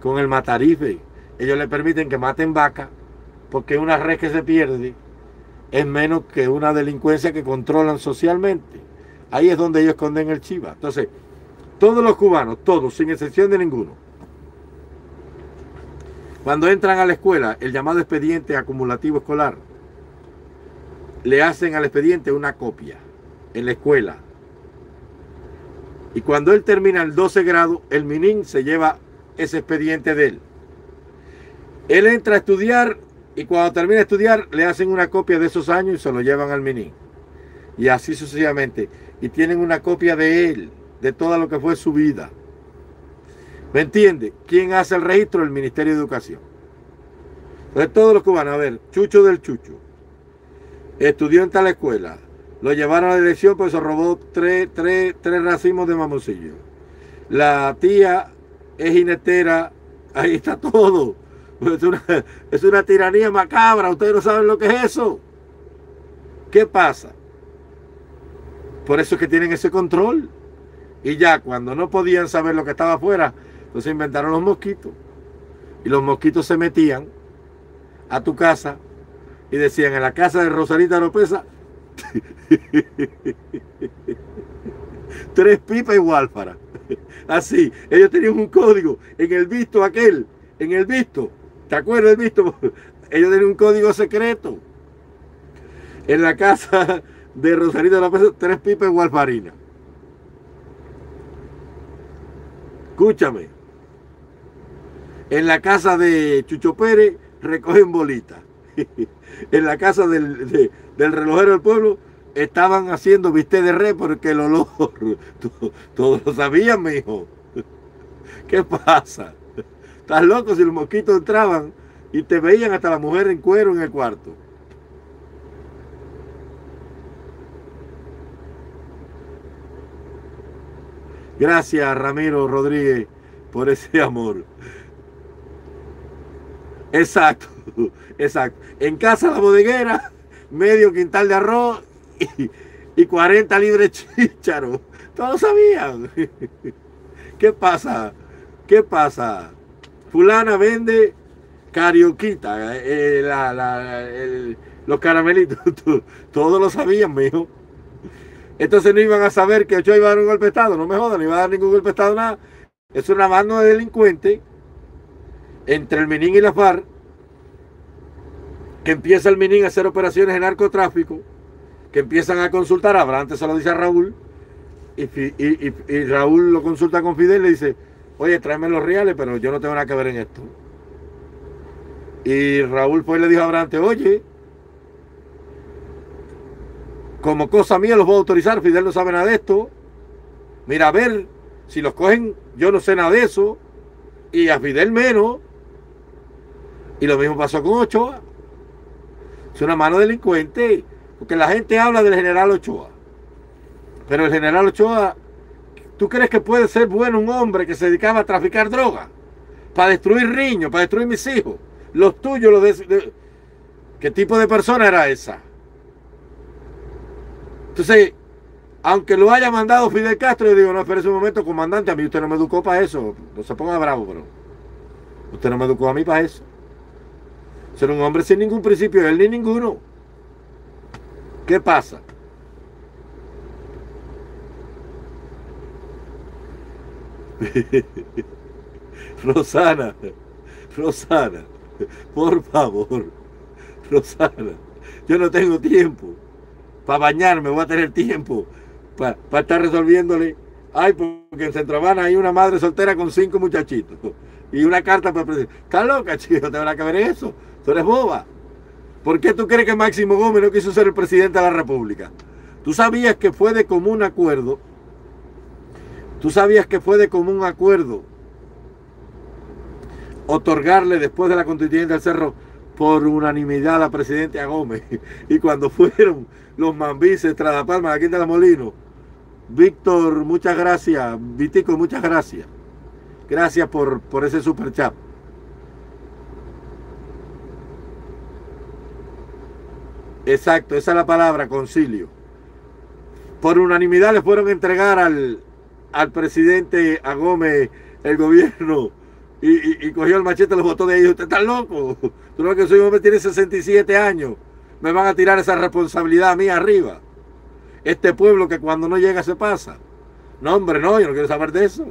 S1: Con el matarife. Ellos le permiten que maten vacas, porque una red que se pierde es menos que una delincuencia que controlan socialmente. Ahí es donde ellos esconden el Chiva. Entonces, todos los cubanos, todos, sin excepción de ninguno, cuando entran a la escuela, el llamado expediente acumulativo escolar, le hacen al expediente una copia en la escuela. Y cuando él termina el 12 grado, el MININ se lleva ese expediente de él. Él entra a estudiar y cuando termina de estudiar le hacen una copia de esos años y se lo llevan al MININ. Y así sucesivamente. Y tienen una copia de él, de todo lo que fue su vida. ¿Me entiende? ¿Quién hace el registro? El Ministerio de Educación. Entonces todos los cubanos, a ver, Chucho del Chucho, estudió en tal escuela, lo llevaron a la dirección porque se robó tres racimos de mamoncillo. La tía es jinetera, Ahí está todo. Es una tiranía macabra. Ustedes no saben lo que es eso. ¿Qué pasa? Por eso es que tienen ese control. Y ya cuando no podían saber lo que estaba afuera, entonces inventaron los mosquitos. Y los mosquitos se metían a tu casa y decían, en la casa de Rosarita Lopeza, 3 pipas y Guálfara. Así, ellos tenían un código en el visto aquel, en el visto, ¿te acuerdas del visto? Ellos tenían un código secreto. En la casa de Rosarita Lopeza, 3 pipas y Gualfarina. Escúchame. En la casa de Chucho Pérez recogen bolitas. En la casa del relojero del pueblo estaban haciendo bistec de res porque el olor, todos lo sabían, mijo. ¿Qué pasa? ¿Estás loco? Si los mosquitos entraban y te veían hasta la mujer en cuero en el cuarto. Gracias, Ramiro Rodríguez, por ese amor. Exacto, exacto. En casa la bodeguera, medio quintal de arroz y 40 libres chícharo. Todos sabían. ¿Qué pasa? ¿Qué pasa? Fulana vende carioquita, los caramelitos. Todos lo sabían, mijo. Entonces no iban a saber que Ochoa iba a dar un golpe de Estado. No me jodan, no iba a dar ningún golpe de Estado, nada. Es una mano de delincuentes entre el Minin y la FARC, que empieza el Minin a hacer operaciones de narcotráfico, que empiezan a consultar a Abraham, antes se lo dice a Raúl, y Raúl lo consulta con Fidel y le dice, oye, tráeme los reales, pero yo no tengo nada que ver en esto. Y Raúl pues le dijo a Abraham, oye, como cosa mía los voy a autorizar, Fidel no sabe nada de esto, mira a ver, si los cogen, yo no sé nada de eso, y a Fidel menos. Y lo mismo pasó con Ochoa. Es una mano delincuente, porque la gente habla del general Ochoa, pero el general Ochoa, ¿tú crees que puede ser bueno un hombre que se dedicaba a traficar droga? Para destruir niños, para destruir mis hijos, los tuyos, ¿qué tipo de persona era esa? Entonces, aunque lo haya mandado Fidel Castro, yo digo, no, espérese un momento, comandante, a mí usted no me educó para eso. No se ponga bravo, pero usted no me educó a mí para eso. Ser un hombre sin ningún principio, él ni ninguno. ¿Qué pasa? Rosana, por favor, Rosana, yo no tengo tiempo para bañarme, voy a tener tiempo para estar resolviéndole. Ay, porque en Centro Habana hay una madre soltera con 5 muchachitos y una carta para el presidente. ¿Estás loca, chico? ¿Te van a caber eso? Tú eres boba. ¿Por qué tú crees que Máximo Gómez no quiso ser el presidente de la República? Tú sabías que fue de común acuerdo. Otorgarle después de la constituyente del Cerro por unanimidad a la presidenta Gómez. Y cuando fueron los mambises, Tradapalma, la Quinta de Molino, Víctor, muchas gracias. Vitico, muchas gracias. Gracias por ese super chat. Exacto, esa es la palabra, concilio. Por unanimidad le fueron a entregar al presidente, a Gómez, el gobierno, y cogió el machete y lo botó de ahí. ¿Usted está loco? Tú no, que soy un hombre, tiene 67 años. Me van a tirar esa responsabilidad a mí arriba. Este pueblo que cuando no llega se pasa. No, hombre, no, yo no quiero saber de eso.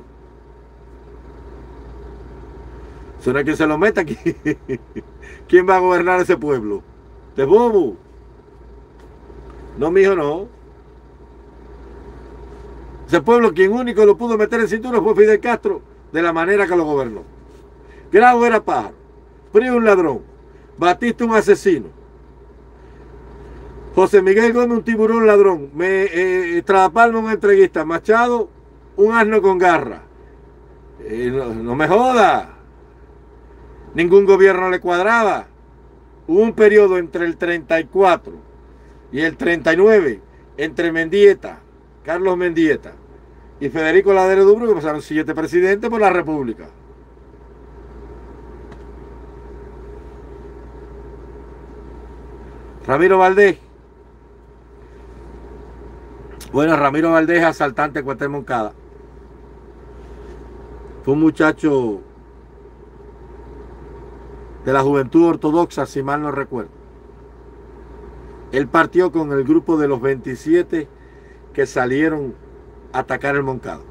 S1: Eso no es quien se lo meta aquí. ¿Quién va a gobernar ese pueblo? ¿De bobo? No, mijo, no. Ese pueblo, quien único lo pudo meter en cintura fue Fidel Castro, de la manera que lo gobernó. Grau era pájaro, Prío un ladrón, Batista un asesino, José Miguel Gómez un tiburón ladrón, Tradapalma un entreguista, Machado un asno con garra. No me joda. Ningún gobierno le cuadraba. Hubo un periodo entre el 34 y el 39, entre Mendieta, Carlos Mendieta y Federico Ladero Dubro, que pasaron 7 presidentes por la República. Ramiro Valdés. Bueno, Ramiro Valdés, asaltante de Cuartel Moncada. Fue un muchacho de la Juventud Ortodoxa, si mal no recuerdo. Él partió con el grupo de los 27 que salieron a atacar el Moncada.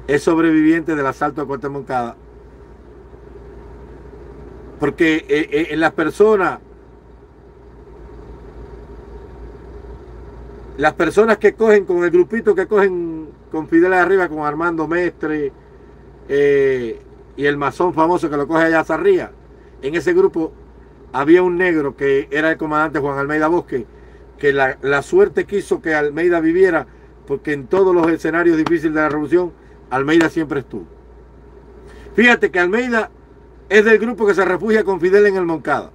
S1: Es sobreviviente del asalto a Cuartel Moncada. Porque en las personas que cogen con el grupito que cogen con Fidel arriba, con Armando Mestre y el masón famoso que lo coge allá a Zarría, en ese grupo había un negro que era el comandante Juan Almeida Bosque, que la suerte quiso que Almeida viviera, porque en todos los escenarios difíciles de la revolución Almeida siempre estuvo. Fíjate que Almeida es del grupo que se refugia con Fidel en el Moncada,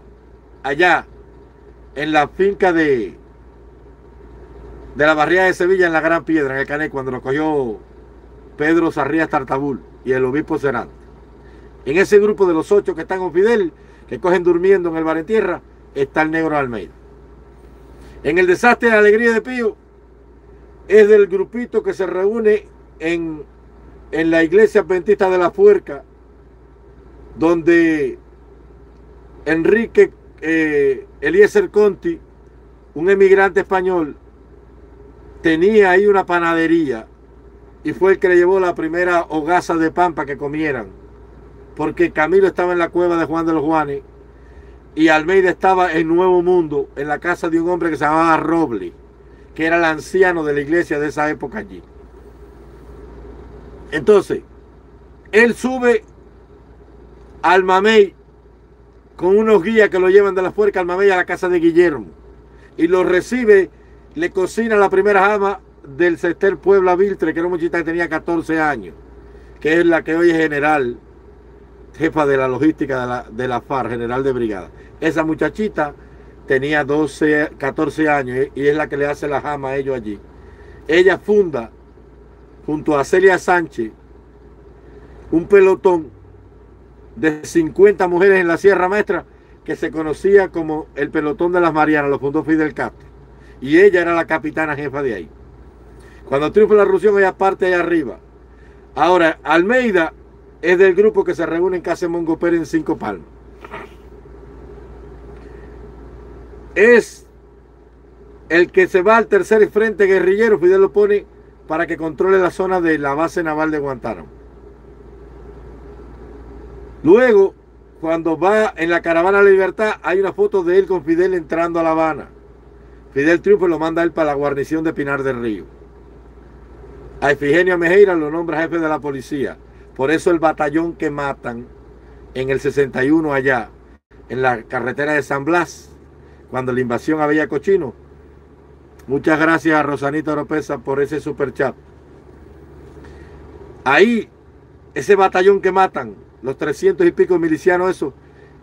S1: allá en la finca de la barriada de Sevilla, en la Gran Piedra, en el Cané, cuando lo cogió Pedro Sarrías Tartabul y el obispo Serán. En ese grupo de los 8 que están con Fidel, que cogen durmiendo en el bar en tierra, está el negro Almeida. En el desastre de la alegría de Pío, es del grupito que se reúne en la iglesia adventista de la Fuerca, donde Enrique Eliezer Conti, un emigrante español, tenía ahí una panadería y fue el que le llevó la primera hogaza de pan para que comieran, porque Camilo estaba en la cueva de Juan de los Juanes y Almeida estaba en Nuevo Mundo, en la casa de un hombre que se llamaba Roble, que era el anciano de la iglesia de esa época allí. Entonces, él sube al Mamey con unos guías que lo llevan de la Fuerca al Mamey a la casa de Guillermo y lo recibe, le cocina la primera jama del Cester Puebla Viltre, que era una muchita que tenía 14 años, que es la que hoy es general, jefa de la logística de la FARC, general de brigada. Esa muchachita tenía 14 años y es la que le hace la jama a ellos allí. Ella funda, junto a Celia Sánchez, un pelotón de 50 mujeres en la Sierra Maestra que se conocía como el pelotón de las Marianas, lo fundó Fidel Castro. Y ella era la capitana jefa de ahí. Cuando triunfa la revolución, ella parte allá arriba. Ahora, Almeida es del grupo que se reúne en casa de Mongo Pérez en Cinco Palmas. Es el que se va al tercer frente guerrillero. Fidel lo pone para que controle la zona de la base naval de Guantánamo. Luego, cuando va en la caravana de la Libertad, hay una foto de él con Fidel entrando a La Habana. Fidel triunfa y lo manda a él para la guarnición de Pinar del Río. A Efigenia Mejeira lo nombra jefe de la policía. Por eso el batallón que matan en el 61 allá, en la carretera de San Blas, cuando la invasión a Bella Cochino. Muchas gracias a Rosanita Oropesa por ese super chat. Ahí, ese batallón que matan, los 300 y pico milicianos esos,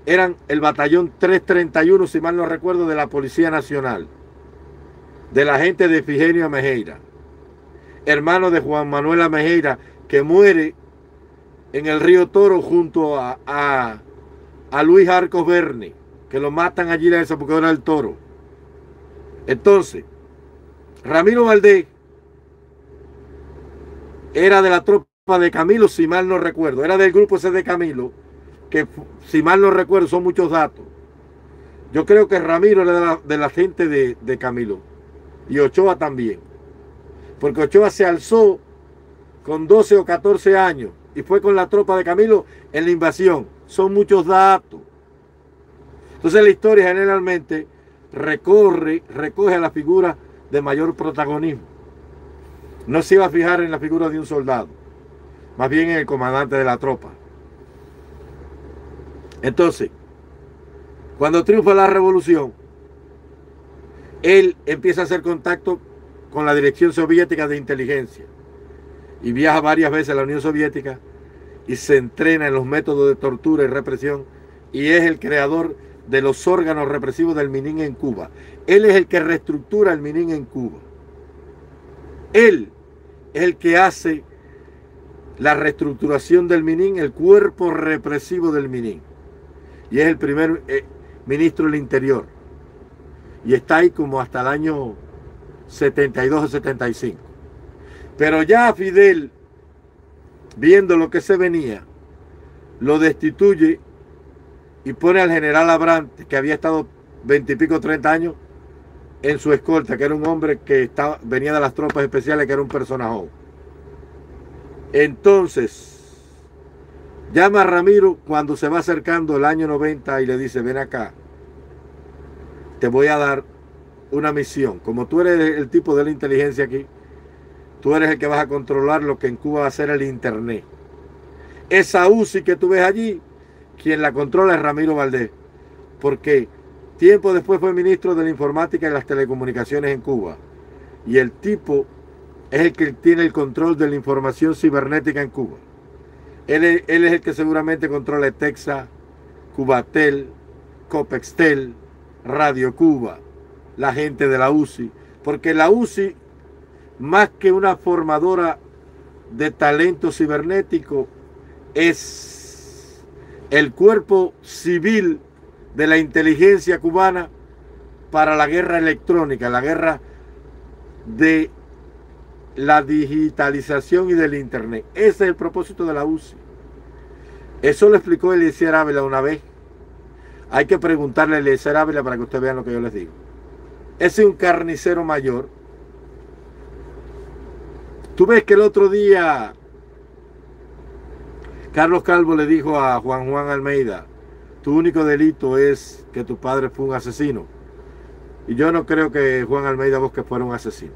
S1: eran el batallón 331, si mal no recuerdo, de la Policía Nacional, de la gente de Efigenia Mejeira, hermano de Juan Manuel Mejeira, que muere en el río Toro junto a Luis Arcos Verne, que lo matan allí en esa porque era el Toro. Entonces, Ramiro Valdés era de la tropa de Camilo, si mal no recuerdo, era del grupo ese de Camilo, que si mal no recuerdo son muchos datos. Yo creo que Ramiro era de la gente de Camilo y Ochoa también, porque Ochoa se alzó con 12 o 14 años y fue con la tropa de Camilo en la invasión. Son muchos datos. Entonces la historia generalmente recoge a la figura de mayor protagonismo. No se iba a fijar en la figura de un soldado, más bien en el comandante de la tropa. Entonces, cuando triunfa la revolución, él empieza a hacer contacto con la Dirección Soviética de Inteligencia y viaja varias veces a la Unión Soviética y se entrena en los métodos de tortura y represión y es el creador de los órganos represivos del MININ en Cuba. Él es el que reestructura el MININ en Cuba. Él es el que hace la reestructuración del MININ, el cuerpo represivo del MININ. Y es el primero, ministro del Interior. Y está ahí como hasta el año 72 o 75. Pero ya Fidel, viendo lo que se venía, lo destituye y pone al general Abrantes, que había estado 20 y pico, 30 años, en su escolta, que era un hombre que venía de las tropas especiales, que era un personaje. Entonces, llama a Ramiro cuando se va acercando el año 90 y le dice, ven acá, te voy a dar una misión. Como tú eres el tipo de la inteligencia aquí, tú eres el que vas a controlar lo que en Cuba va a ser el Internet. Esa UCI que tú ves allí, quien la controla es Ramiro Valdés, porque tiempo después fue ministro de la informática y las telecomunicaciones en Cuba. Y el tipo es el que tiene el control de la información cibernética en Cuba. Él es el que seguramente controla Texas, Cubatel, Copextel, Radio Cuba, la gente de la UCI. Porque la UCI, más que una formadora de talento cibernético, es el cuerpo civil de la inteligencia cubana para la guerra electrónica, la guerra de la digitalización y del Internet. Ese es el propósito de la UCI. Eso lo explicó Eliezer Ávila una vez. Hay que preguntarle a Eliezer Ávila para que ustedes vean lo que yo les digo. Ese es un carnicero mayor. Tú ves que el otro día Carlos Calvo le dijo a Juan Almeida, tu único delito es que tu padre fue un asesino. Y yo no creo que Juan Almeida Bosque fuera un asesino.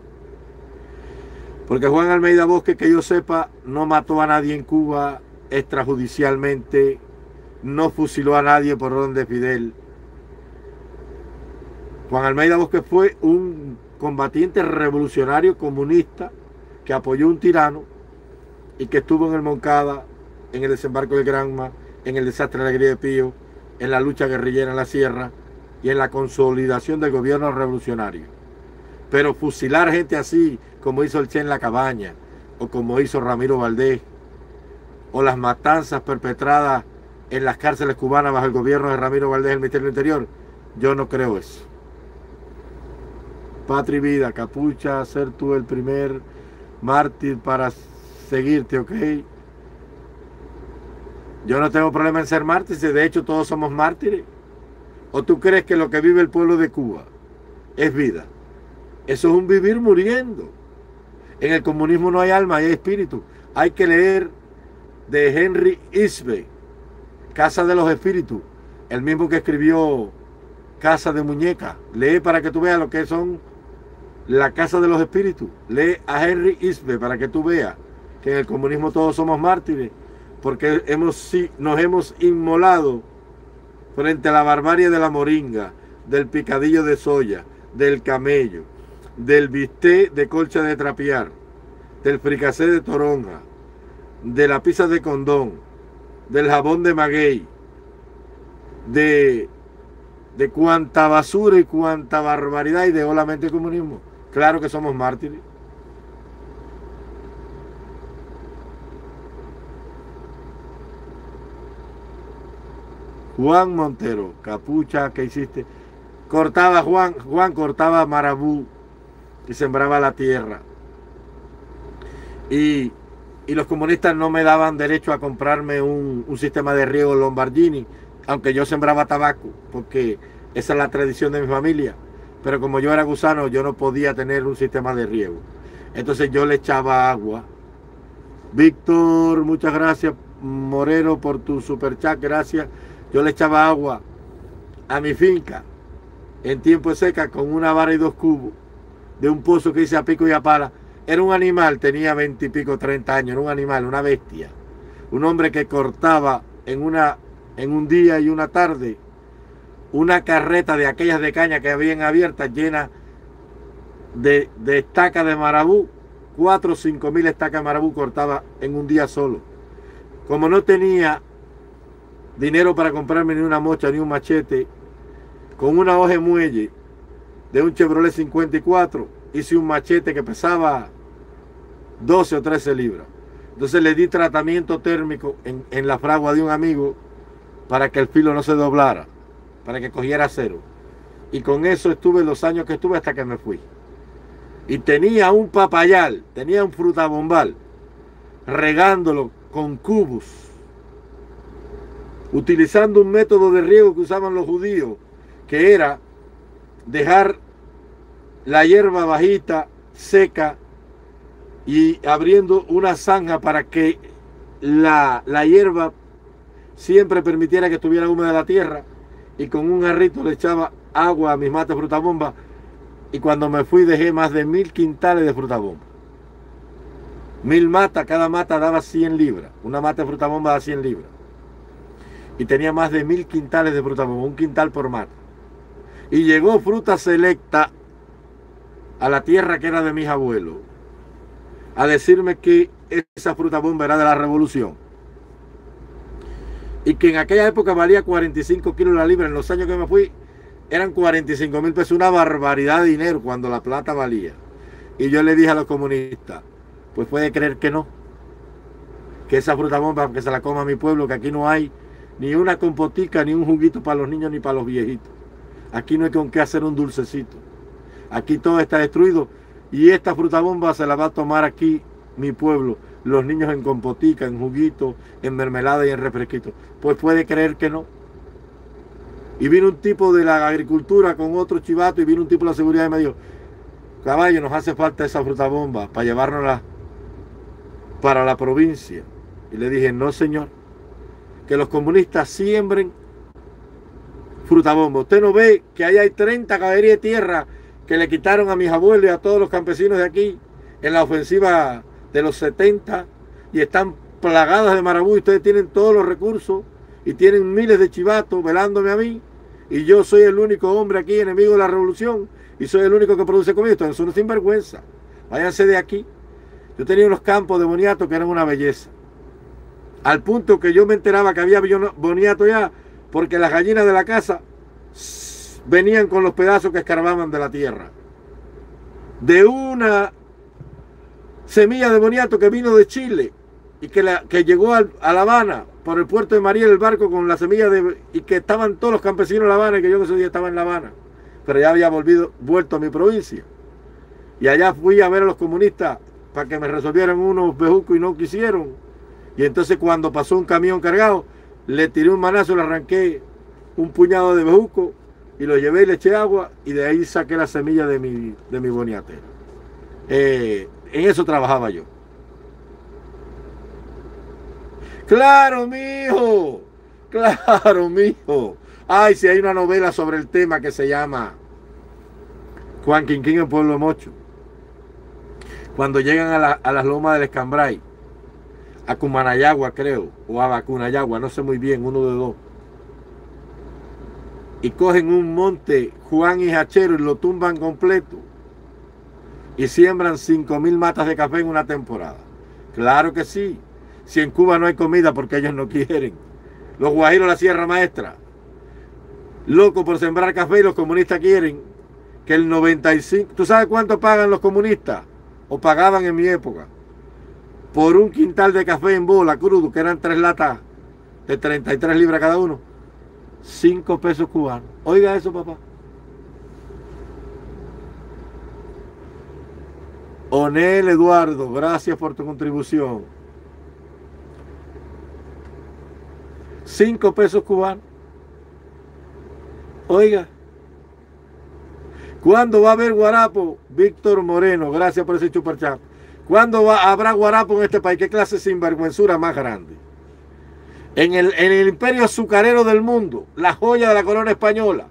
S1: Porque Juan Almeida Bosque, que yo sepa, no mató a nadie en Cuba extrajudicialmente, no fusiló a nadie por orden de Fidel. Juan Almeida Bosque fue un combatiente revolucionario comunista que apoyó un tirano y que estuvo en el Moncada, en el desembarco de Granma, en el desastre de la Alegría de Pío, en la lucha guerrillera en la sierra y en la consolidación del gobierno revolucionario. Pero fusilar gente así, como hizo el Che en la Cabaña, o como hizo Ramiro Valdés, o las matanzas perpetradas en las cárceles cubanas bajo el gobierno de Ramiro Valdés, el Ministerio del Interior, yo no creo eso. Patria y vida, Capucha, ser tú el primer mártir para seguirte, ¿ok? Yo no tengo problema en ser mártir, de hecho todos somos mártires. ¿O tú crees que lo que vive el pueblo de Cuba es vida? Eso es un vivir muriendo. En el comunismo no hay alma, hay espíritu. Hay que leer de Henry Isbe, Casa de los Espíritus, el mismo que escribió Casa de Muñeca. Lee para que tú veas lo que son la Casa de los Espíritus. Lee a Henry Isbe para que tú veas que en el comunismo todos somos mártires, porque nos hemos inmolado frente a la barbarie de la moringa, del picadillo de soya, del camello, del bistec de colcha de trapear, del fricasé de toronja, de la pizza de condón, del jabón de maguey, de cuanta basura y cuanta barbaridad ideó la mente del comunismo. Claro que somos mártires. Juan Montero, Capucha, ¿qué hiciste? Cortaba Juan cortaba marabú y sembraba la tierra. Y los comunistas no me daban derecho a comprarme un sistema de riego Lombardini, aunque yo sembraba tabaco, porque esa es la tradición de mi familia. Pero como yo era gusano, yo no podía tener un sistema de riego. Entonces yo le echaba agua. Víctor, muchas gracias, Moreno, por tu superchat, gracias. Yo le echaba agua a mi finca en tiempo de seca con una vara y 2 cubos de un pozo que hice a pico y a pala. Era un animal, tenía 20 y pico, 30 años, era un animal, una bestia. Un hombre que cortaba en un día y una tarde una carreta de aquellas de caña que habían abiertas llena de estacas de marabú. 4 o 5 mil estacas de marabú cortaba en un día solo. Como no tenía dinero para comprarme ni una mocha ni un machete, con una hoja de muelle de un Chevrolet 54 hice un machete que pesaba 12 o 13 libras. Entonces le di tratamiento térmico en la fragua de un amigo para que el filo no se doblara. para que cogiera cero. Y con eso estuve los años que estuve hasta que me fui. Y tenía un papayal, tenía un frutabombal, regándolo con cubos, utilizando un método de riego que usaban los judíos, que era dejar la hierba bajita, seca, y abriendo una zanja para que la hierba siempre permitiera que estuviera húmeda la tierra, y con un jarrito le echaba agua a mis matas de frutabomba, y cuando me fui dejé más de 1000 quintales de frutabomba. 1000 matas, cada mata daba 100 libras, una mata de frutabomba da 100 libras, y tenía más de 1000 quintales de frutabomba, un quintal por mata. Y llegó Fruta Selecta a la tierra que era de mis abuelos a decirme que esa frutabomba era de la revolución y que en aquella época valía 45 kilos la libra. En los años que me fui eran 45.000 pesos, una barbaridad de dinero cuando la plata valía. Y yo le dije a los comunistas, pues puede creer que no, que esa frutabomba que se la coma a mi pueblo, que aquí no hay ni una compotica, ni un juguito para los niños, ni para los viejitos. Aquí no hay con qué hacer un dulcecito. Aquí todo está destruido y esta frutabomba se la va a tomar aquí mi pueblo, los niños en compotica, en juguito, en mermelada y en refresquito. Pues puede creer que no. Y vino un tipo de la agricultura con otro chivato y vino un tipo de la seguridad y me dijo, caballo, nos hace falta esa frutabomba para llevárnosla para la provincia. Y le dije, no señor, que los comunistas siembren frutabomba. Usted no ve que ahí hay 30 caballerías de tierra que le quitaron a mis abuelos y a todos los campesinos de aquí en la ofensiva de los 70 y están plagadas de marabú y ustedes tienen todos los recursos y tienen miles de chivatos velándome a mí y yo soy el único hombre aquí enemigo de la revolución y soy el único que produce comida. Esto es una sinvergüenza. Váyanse de aquí. Yo tenía unos campos de boniato que eran una belleza. Al punto que yo me enteraba que había boniato ya porque las gallinas de la casa venían con los pedazos que escarbaban de la tierra. De una semilla de boniato que vino de Chile y que llegó a La Habana por el puerto de Mariel, el barco con la semilla y que estaban todos los campesinos en La Habana y que yo en ese día estaba en La Habana, pero ya había vuelto a mi provincia. Y allá fui a ver a los comunistas para que me resolvieran unos bejucos y no quisieron. Y entonces cuando pasó un camión cargado, le tiré un manazo, le arranqué un puñado de bejuco y lo llevé y le eché agua y de ahí saqué la semilla de mi boniatero. En eso trabajaba yo. ¡Claro, mijo! ¡Claro, mijo! Ay, si hay una novela sobre el tema que se llama Juan Quinquín en Pueblo Mocho. Cuando llegan a las lomas del Escambray, a Cumanayagua creo, o a Bacunayagua, no sé muy bien, uno de dos. Y cogen un monte Juan y Hachero y lo tumban completo y siembran 5.000 matas de café en una temporada. Claro que sí. Si en Cuba no hay comida porque ellos no quieren. Los guajiros de la Sierra Maestra, locos por sembrar café, y los comunistas quieren que el 95... ¿Tú sabes cuánto pagan los comunistas? O pagaban en mi época. Por un quintal de café en bola crudo, que eran 3 latas de 33 libras cada uno. 5 pesos cubanos. Oiga eso, papá. Onel Eduardo, gracias por tu contribución. 5 pesos cubanos. Oiga. ¿Cuándo va a haber guarapo? Víctor Moreno, gracias por ese superchat. ¿Cuándo habrá guarapo en este país? ¿Qué clase de sinvergüenzura más grande? En el imperio azucarero del mundo, la joya de la corona española,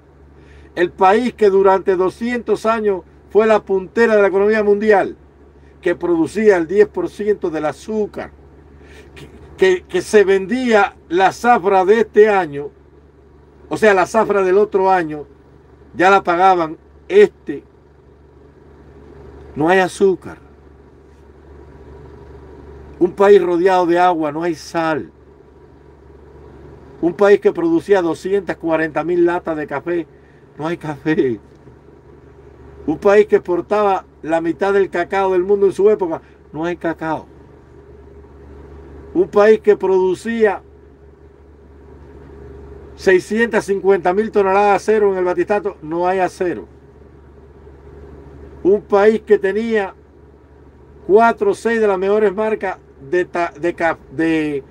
S1: el país que durante 200 años fue la puntera de la economía mundial, que producía el 10% del azúcar, que se vendía la zafra de este año, o sea, la zafra del otro año, ya la pagaban no hay azúcar. Un país rodeado de agua, no hay sal. Un país que producía 240.000 latas de café, no hay café. Un país que exportaba la mitad del cacao del mundo en su época, no hay cacao. Un país que producía 650.000 toneladas de acero en el Batistato, no hay acero. Un país que tenía 4 o 6 de las mejores marcas de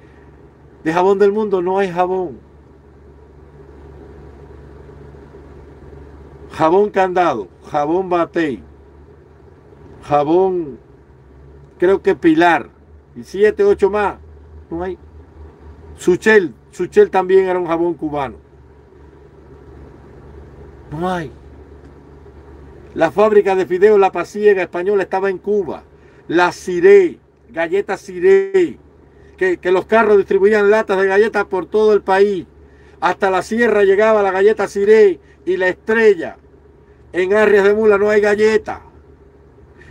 S1: jabón del mundo, no hay jabón. Jabón Candado, jabón Batey, jabón, creo que Pilar, y 7, 8 más, no hay. Suchel también era un jabón cubano. No hay. La fábrica de fideos La Pasiega española estaba en Cuba. La Ciré, galletas Ciré, que los carros distribuían latas de galletas por todo el país. Hasta la sierra llegaba la galleta Ciré y la Estrella. En Arrias de Mula no hay galleta.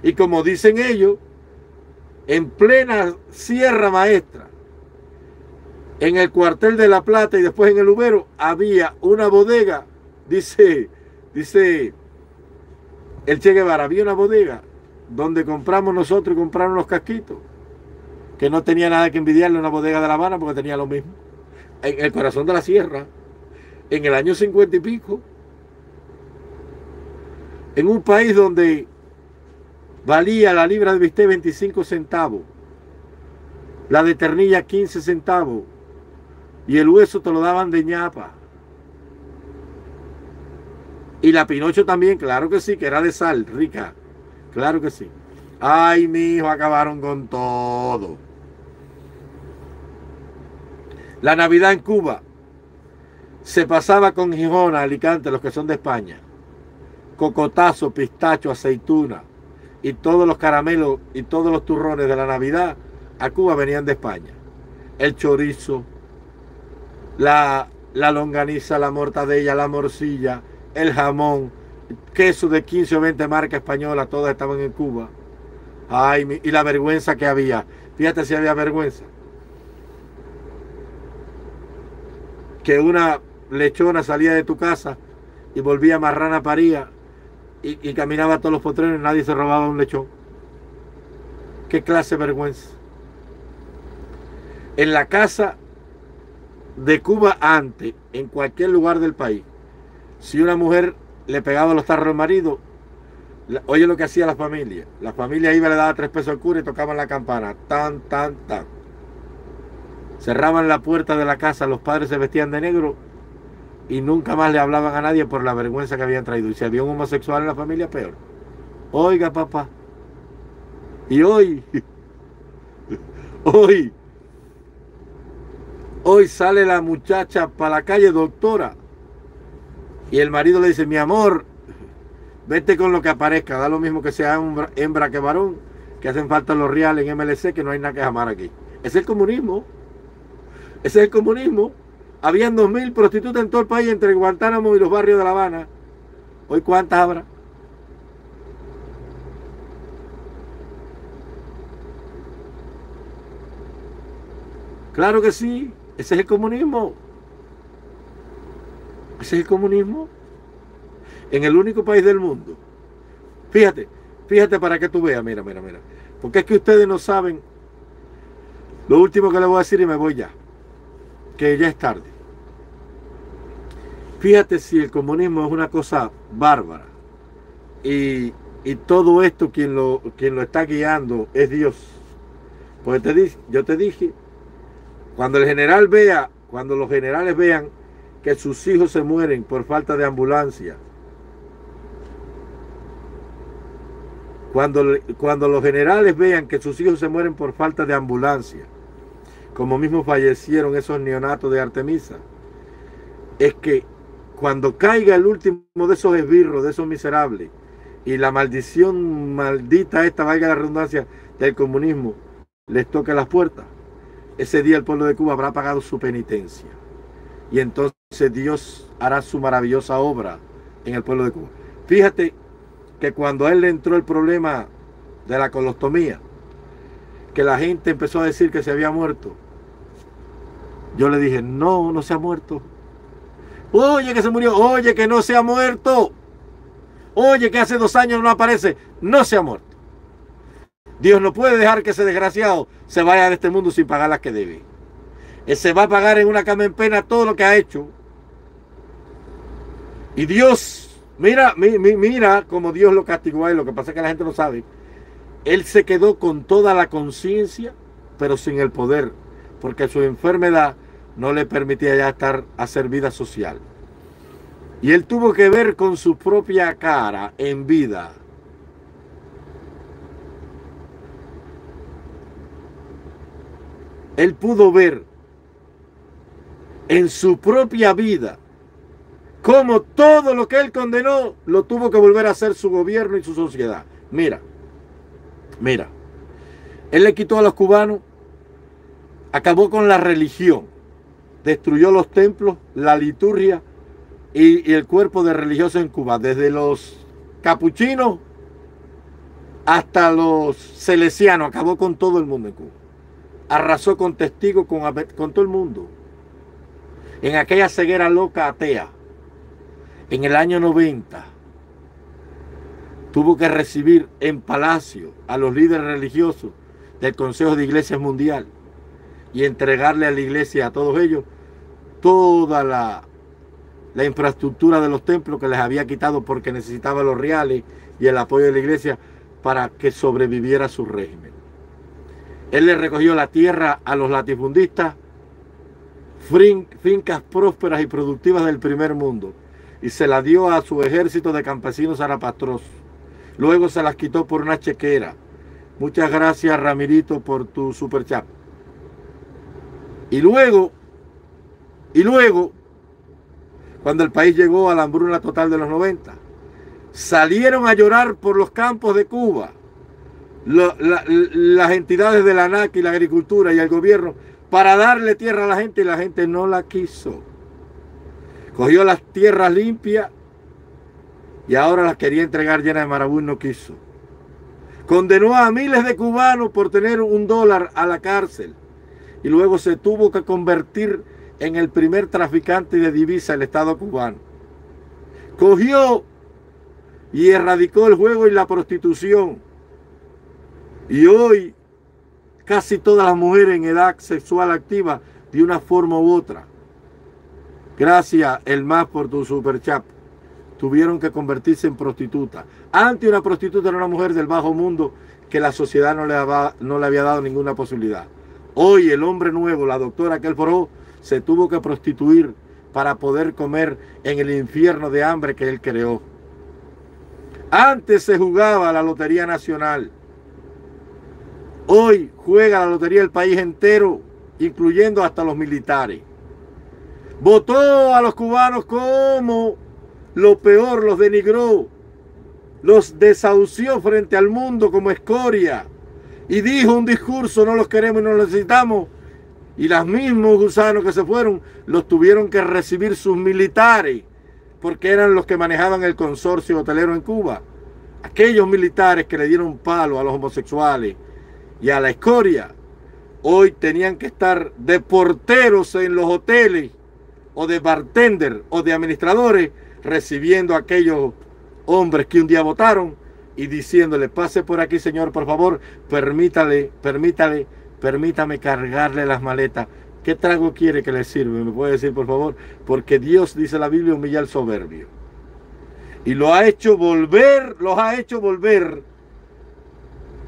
S1: Y como dicen ellos, en plena Sierra Maestra, en el cuartel de La Plata y después en el Ubero, había una bodega, dice el Che Guevara, había una bodega donde compramos nosotros y compraron los casquitos, que no tenía nada que envidiarle a una bodega de La Habana porque tenía lo mismo. En el corazón de la sierra, en el año 50 y pico, en un país donde valía la libra de bistec 25 centavos, la de ternilla 15 centavos, y el hueso te lo daban de ñapa. Y la pinocho también, claro que sí, que era de sal, rica. Claro que sí. Ay, mi hijo, acabaron con todo. La Navidad en Cuba se pasaba con Gijona, Alicante, los que son de España. Cocotazo, pistacho, aceituna y todos los caramelos y todos los turrones de la Navidad a Cuba venían de España. El chorizo, la longaniza, la mortadella, la morcilla, el jamón, queso de 15 o 20 marcas españolas, todas estaban en Cuba. Ay, y la vergüenza que había. Fíjate si había vergüenza. Que una lechona salía de tu casa y volvía marrana paría y caminaba a todos los potreros y nadie se robaba un lechón. ¿Qué clase de vergüenza? En la casa de Cuba antes, en cualquier lugar del país, si una mujer le pegaba los tarros al marido, oye lo que hacía la familia. La familia iba, le daba 3 pesos al cura y tocaban la campana. Tan, tan, tan. Cerraban la puerta de la casa, los padres se vestían de negro y nunca más le hablaban a nadie por la vergüenza que habían traído. Y si había un homosexual en la familia, peor. Oiga, papá. Y hoy sale la muchacha para la calle, doctora, y el marido le dice: mi amor, vete con lo que aparezca, da lo mismo que sea hembra que varón, que hacen falta los reales en MLC, que no hay nada que jamar aquí. Ese es el comunismo. Ese es el comunismo. Habían 2.000 prostitutas en todo el país, entre Guantánamo y los barrios de La Habana. Hoy, ¿cuántas habrá? Claro que sí. Ese es el comunismo. Ese es el comunismo. En el único país del mundo. Fíjate para que tú veas, mira. Porque es que ustedes no saben. Lo último que les voy a decir y me voy ya. Que ya es tarde. Fíjate si el comunismo es una cosa bárbara. Y todo esto quien lo está guiando es Dios. Porque yo te dije, cuando los generales vean que sus hijos se mueren por falta de ambulancia, cuando los generales vean que sus hijos se mueren por falta de ambulancia, como mismo fallecieron esos neonatos de Artemisa, es que cuando caiga el último de esos esbirros, de esos miserables, y la maldición maldita esta, valga la redundancia, del comunismo, les toque las puertas, ese día el pueblo de Cuba habrá pagado su penitencia. Y entonces Dios hará su maravillosa obra en el pueblo de Cuba. Fíjate que cuando a él le entró el problema de la colostomía, que la gente empezó a decir que se había muerto, yo le dije: no se ha muerto. Oye, que se murió. Oye, que no se ha muerto. Oye, que hace 2 años no aparece. No se ha muerto. Dios no puede dejar que ese desgraciado se vaya de este mundo sin pagar las que debe. Él se va a pagar en una cama en pena todo lo que ha hecho. Y Dios, mira como Dios lo castigó a él. Lo que pasa es que la gente no sabe. Él se quedó con toda la conciencia, pero sin el poder, porque su enfermedad no le permitía ya hacer vida social. Y él tuvo que ver con su propia cara en vida. Él pudo ver en su propia vida cómo todo lo que él condenó lo tuvo que volver a hacer su gobierno y su sociedad. Mira, él le quitó a los cubanos, acabó con la religión, destruyó los templos, la liturgia y el cuerpo de religiosos en Cuba, desde los capuchinos hasta los salesianos, acabó con todo el mundo en Cuba. Arrasó con testigos, con todo el mundo. En aquella ceguera loca atea, en el año 90, tuvo que recibir en Palacio a los líderes religiosos del Consejo de Iglesias Mundial y entregarle a la iglesia, a todos ellos, toda la infraestructura de los templos que les había quitado porque necesitaba los reales y el apoyo de la iglesia para que sobreviviera su régimen. Él le recogió la tierra a los latifundistas, fincas prósperas y productivas del primer mundo, y se la dio a su ejército de campesinos zarapastrosos. Luego se las quitó por una chequera. Muchas gracias, Ramirito, por tu super chat. Y luego, cuando el país llegó a la hambruna total de los 90, salieron a llorar por los campos de Cuba las entidades de la ANAC y la agricultura y el gobierno para darle tierra a la gente, y la gente no la quiso. Cogió las tierras limpias y ahora las quería entregar llenas de marabú y no quiso. Condenó a miles de cubanos por tener $1 a la cárcel y luego se tuvo que convertir en el primer traficante de divisas del Estado cubano. Cogió y erradicó el juego y la prostitución. Y hoy casi todas las mujeres en edad sexual activa, de una forma u otra, gracias el más por tu super chat, tuvieron que convertirse en prostitutas. Antes una prostituta era una mujer del bajo mundo que la sociedad no le había dado ninguna posibilidad. Hoy el hombre nuevo, la doctora que él forjó, se tuvo que prostituir para poder comer en el infierno de hambre que él creó. Antes se jugaba la Lotería Nacional. Hoy juega la lotería del país entero, incluyendo hasta los militares. Votó a los cubanos como lo peor, los denigró, los desahució frente al mundo como escoria y dijo un discurso: no los queremos y no los necesitamos. Y los mismos gusanos que se fueron los tuvieron que recibir sus militares, porque eran los que manejaban el consorcio hotelero en Cuba. Aquellos militares que le dieron palo a los homosexuales y a la escoria, hoy tenían que estar de porteros en los hoteles, o de bartender, o de administradores, recibiendo a aquellos hombres que un día votaron y diciéndole: pase por aquí, señor, por favor, permítame cargarle las maletas. ¿Qué trago quiere que le sirva? ¿Me puede decir, por favor? Porque Dios, dice la Biblia, humilla al soberbio. Y los ha hecho volver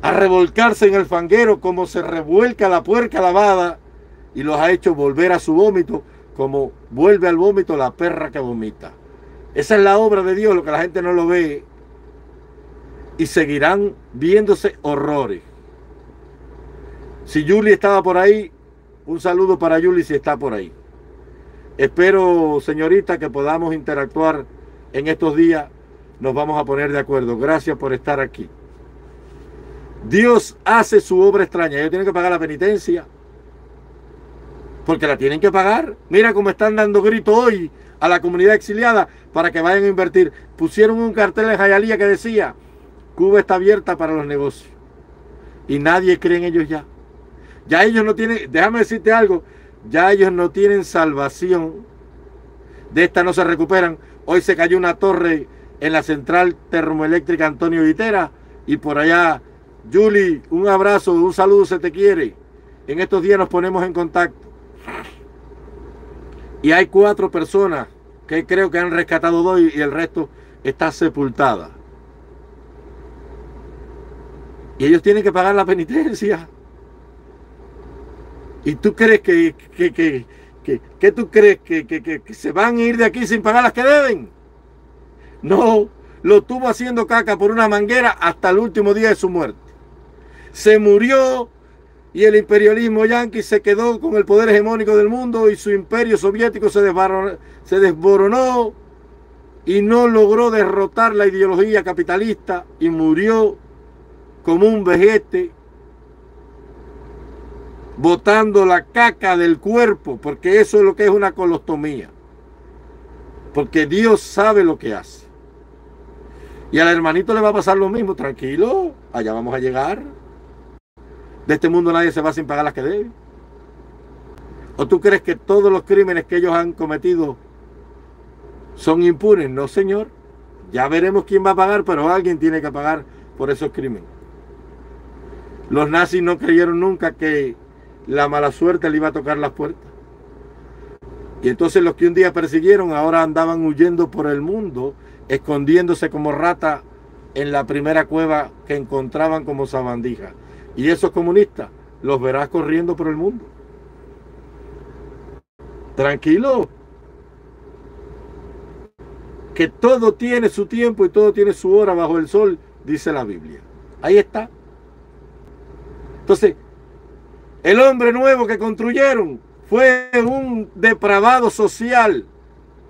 S1: a revolcarse en el fanguero como se revuelca la puerca lavada, y los ha hecho volver a su vómito como vuelve al vómito la perra que vomita. Esa es la obra de Dios, lo que la gente no lo ve, y seguirán viéndose horrores. Si Yuli estaba por ahí, un saludo para Yuli si está por ahí. Espero, señorita, que podamos interactuar en estos días. Nos vamos a poner de acuerdo. Gracias por estar aquí. Dios hace su obra extraña. Ellos tienen que pagar la penitencia, porque la tienen que pagar. Mira cómo están dando grito hoy a la comunidad exiliada para que vayan a invertir. Pusieron un cartel en Hialeah que decía: Cuba está abierta para los negocios. Y nadie cree en ellos ya. Ya ellos no tienen, déjame decirte algo, ya ellos no tienen salvación. De esta no se recuperan. Hoy se cayó una torre en la central termoeléctrica Antonio Vitera, y por allá, Yuli, un abrazo, un saludo, se te quiere. En estos días nos ponemos en contacto. Y hay 4 personas que creo que han rescatado 2 y el resto está sepultada. Y ellos tienen que pagar la penitencia. ¿Y tú crees que tú crees que se van a ir de aquí sin pagar las que deben? No, lo tuvo haciendo caca por una manguera hasta el último día de su muerte. Se murió y el imperialismo yanqui se quedó con el poder hegemónico del mundo y su imperio soviético se desboronó y no logró derrotar la ideología capitalista y murió como un vejete, botando la caca del cuerpo, porque eso es lo que es una colostomía. Porque Dios sabe lo que hace. Y al hermanito le va a pasar lo mismo, tranquilo, allá vamos a llegar. De este mundo nadie se va sin pagar las que debe. ¿O tú crees que todos los crímenes que ellos han cometido son impunes? No, señor. Ya veremos quién va a pagar, pero alguien tiene que pagar por esos crímenes. Los nazis no creyeron nunca que la mala suerte le iba a tocar las puertas. Y entonces los que un día persiguieron ahora andaban huyendo por el mundo, escondiéndose como rata en la primera cueva que encontraban como sabandija. Y esos comunistas los verás corriendo por el mundo. Tranquilo. Que todo tiene su tiempo y todo tiene su hora bajo el sol, dice la Biblia. Ahí está. Entonces, el hombre nuevo que construyeron fue un depravado social,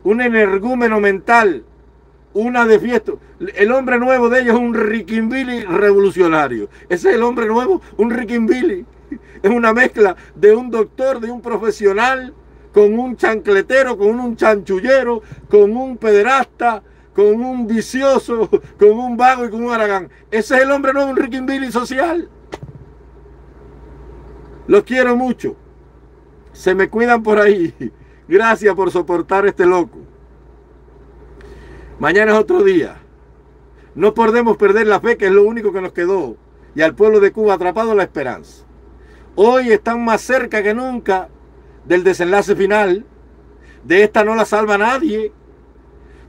S1: un energúmeno mental, una de fiesta. El hombre nuevo de ellos es un riquimbilli revolucionario. Ese es el hombre nuevo, un riquimbilli. Es una mezcla de un doctor, de un profesional, con un chancletero, con un chanchullero, con un pederasta, con un vicioso, con un vago y con un haragán. Ese es el hombre nuevo, un riquimbilli social. Los quiero mucho. Se me cuidan por ahí. Gracias por soportar este loco. Mañana es otro día. No podemos perder la fe, que es lo único que nos quedó. Y al pueblo de Cuba atrapado la esperanza. Hoy están más cerca que nunca del desenlace final. De esta no la salva nadie.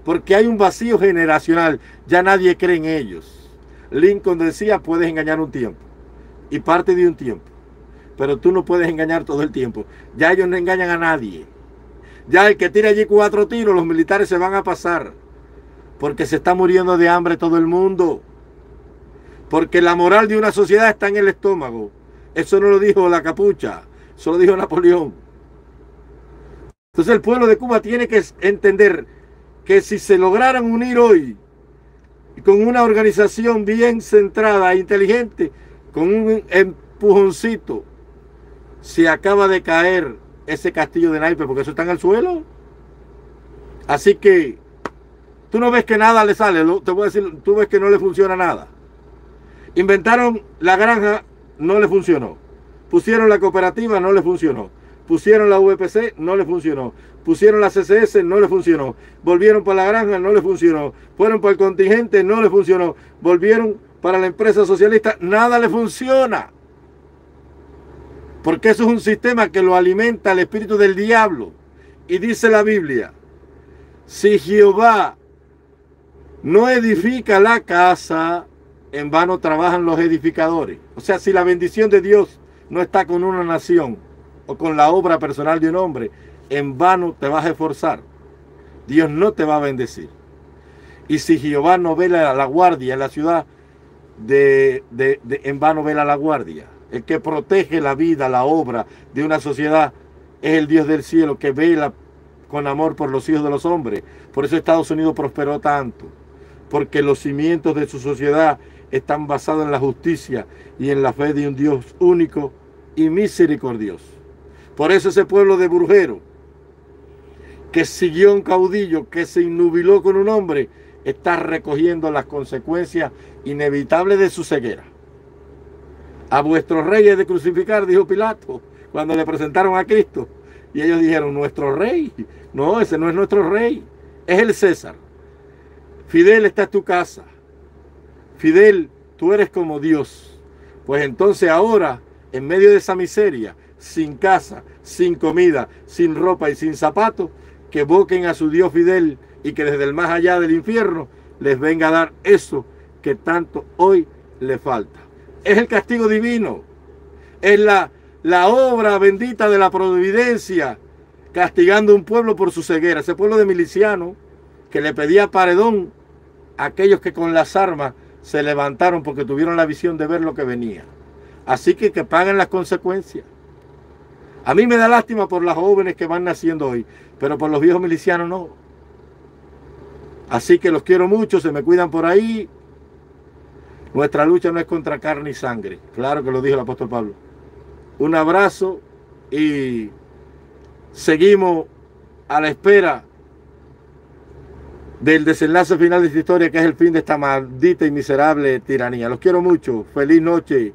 S1: Porque hay un vacío generacional. Ya nadie cree en ellos. Lincoln decía, puedes engañar un tiempo. Y parte de un tiempo. Pero tú no puedes engañar todo el tiempo. Ya ellos no engañan a nadie. Ya el que tire allí 4 tiros, los militares se van a pasar. Porque se está muriendo de hambre todo el mundo. Porque la moral de una sociedad está en el estómago. Eso no lo dijo la capucha. Eso lo dijo Napoleón. Entonces el pueblo de Cuba tiene que entender que si se lograran unir hoy con una organización bien centrada e inteligente, con un empujoncito, se acaba de caer ese castillo de naipes, porque eso está en el suelo. Así que tú no ves que nada le sale, te voy a decir, tú ves que no le funciona nada. Inventaron la granja, no le funcionó. Pusieron la cooperativa, no le funcionó. Pusieron la VPC, no le funcionó. Pusieron la CCS, no le funcionó. Volvieron para la granja, no le funcionó. Fueron para el contingente, no le funcionó. Volvieron para la empresa socialista, nada le funciona. Porque eso es un sistema que lo alimenta el espíritu del diablo. Y dice la Biblia, si Jehová no edifica la casa, en vano trabajan los edificadores. O sea, si la bendición de Dios no está con una nación o con la obra personal de un hombre, en vano te vas a esforzar. Dios no te va a bendecir. Y si Jehová no vela la guardia en la ciudad, en vano vela la guardia. El que protege la vida, la obra de una sociedad es el Dios del cielo, que vela con amor por los hijos de los hombres. Por eso Estados Unidos prosperó tanto, porque los cimientos de su sociedad están basados en la justicia y en la fe de un Dios único y misericordioso. Por eso ese pueblo de Brujero, que siguió un caudillo, que se innubiló con un hombre, está recogiendo las consecuencias inevitables de su ceguera. A vuestros reyes de crucificar, dijo Pilato, cuando le presentaron a Cristo. Y ellos dijeron, nuestro rey. No, ese no es nuestro rey, es el César. Fidel, esta es tu casa. Fidel, tú eres como Dios. Pues entonces ahora, en medio de esa miseria, sin casa, sin comida, sin ropa y sin zapatos, que evoquen a su Dios Fidel y que desde el más allá del infierno les venga a dar eso que tanto hoy le falta. Es el castigo divino, es la obra bendita de la providencia castigando a un pueblo por su ceguera. Ese pueblo de milicianos que le pedía paredón a aquellos que con las armas se levantaron porque tuvieron la visión de ver lo que venía. Así que paguen las consecuencias. A mí me da lástima por las jóvenes que van naciendo hoy, pero por los viejos milicianos no. Así que los quiero mucho, se me cuidan por ahí. Nuestra lucha no es contra carne y sangre. Claro que lo dijo el apóstol Pablo. Un abrazo y seguimos a la espera del desenlace final de esta historia, que es el fin de esta maldita y miserable tiranía. Los quiero mucho. Feliz noche.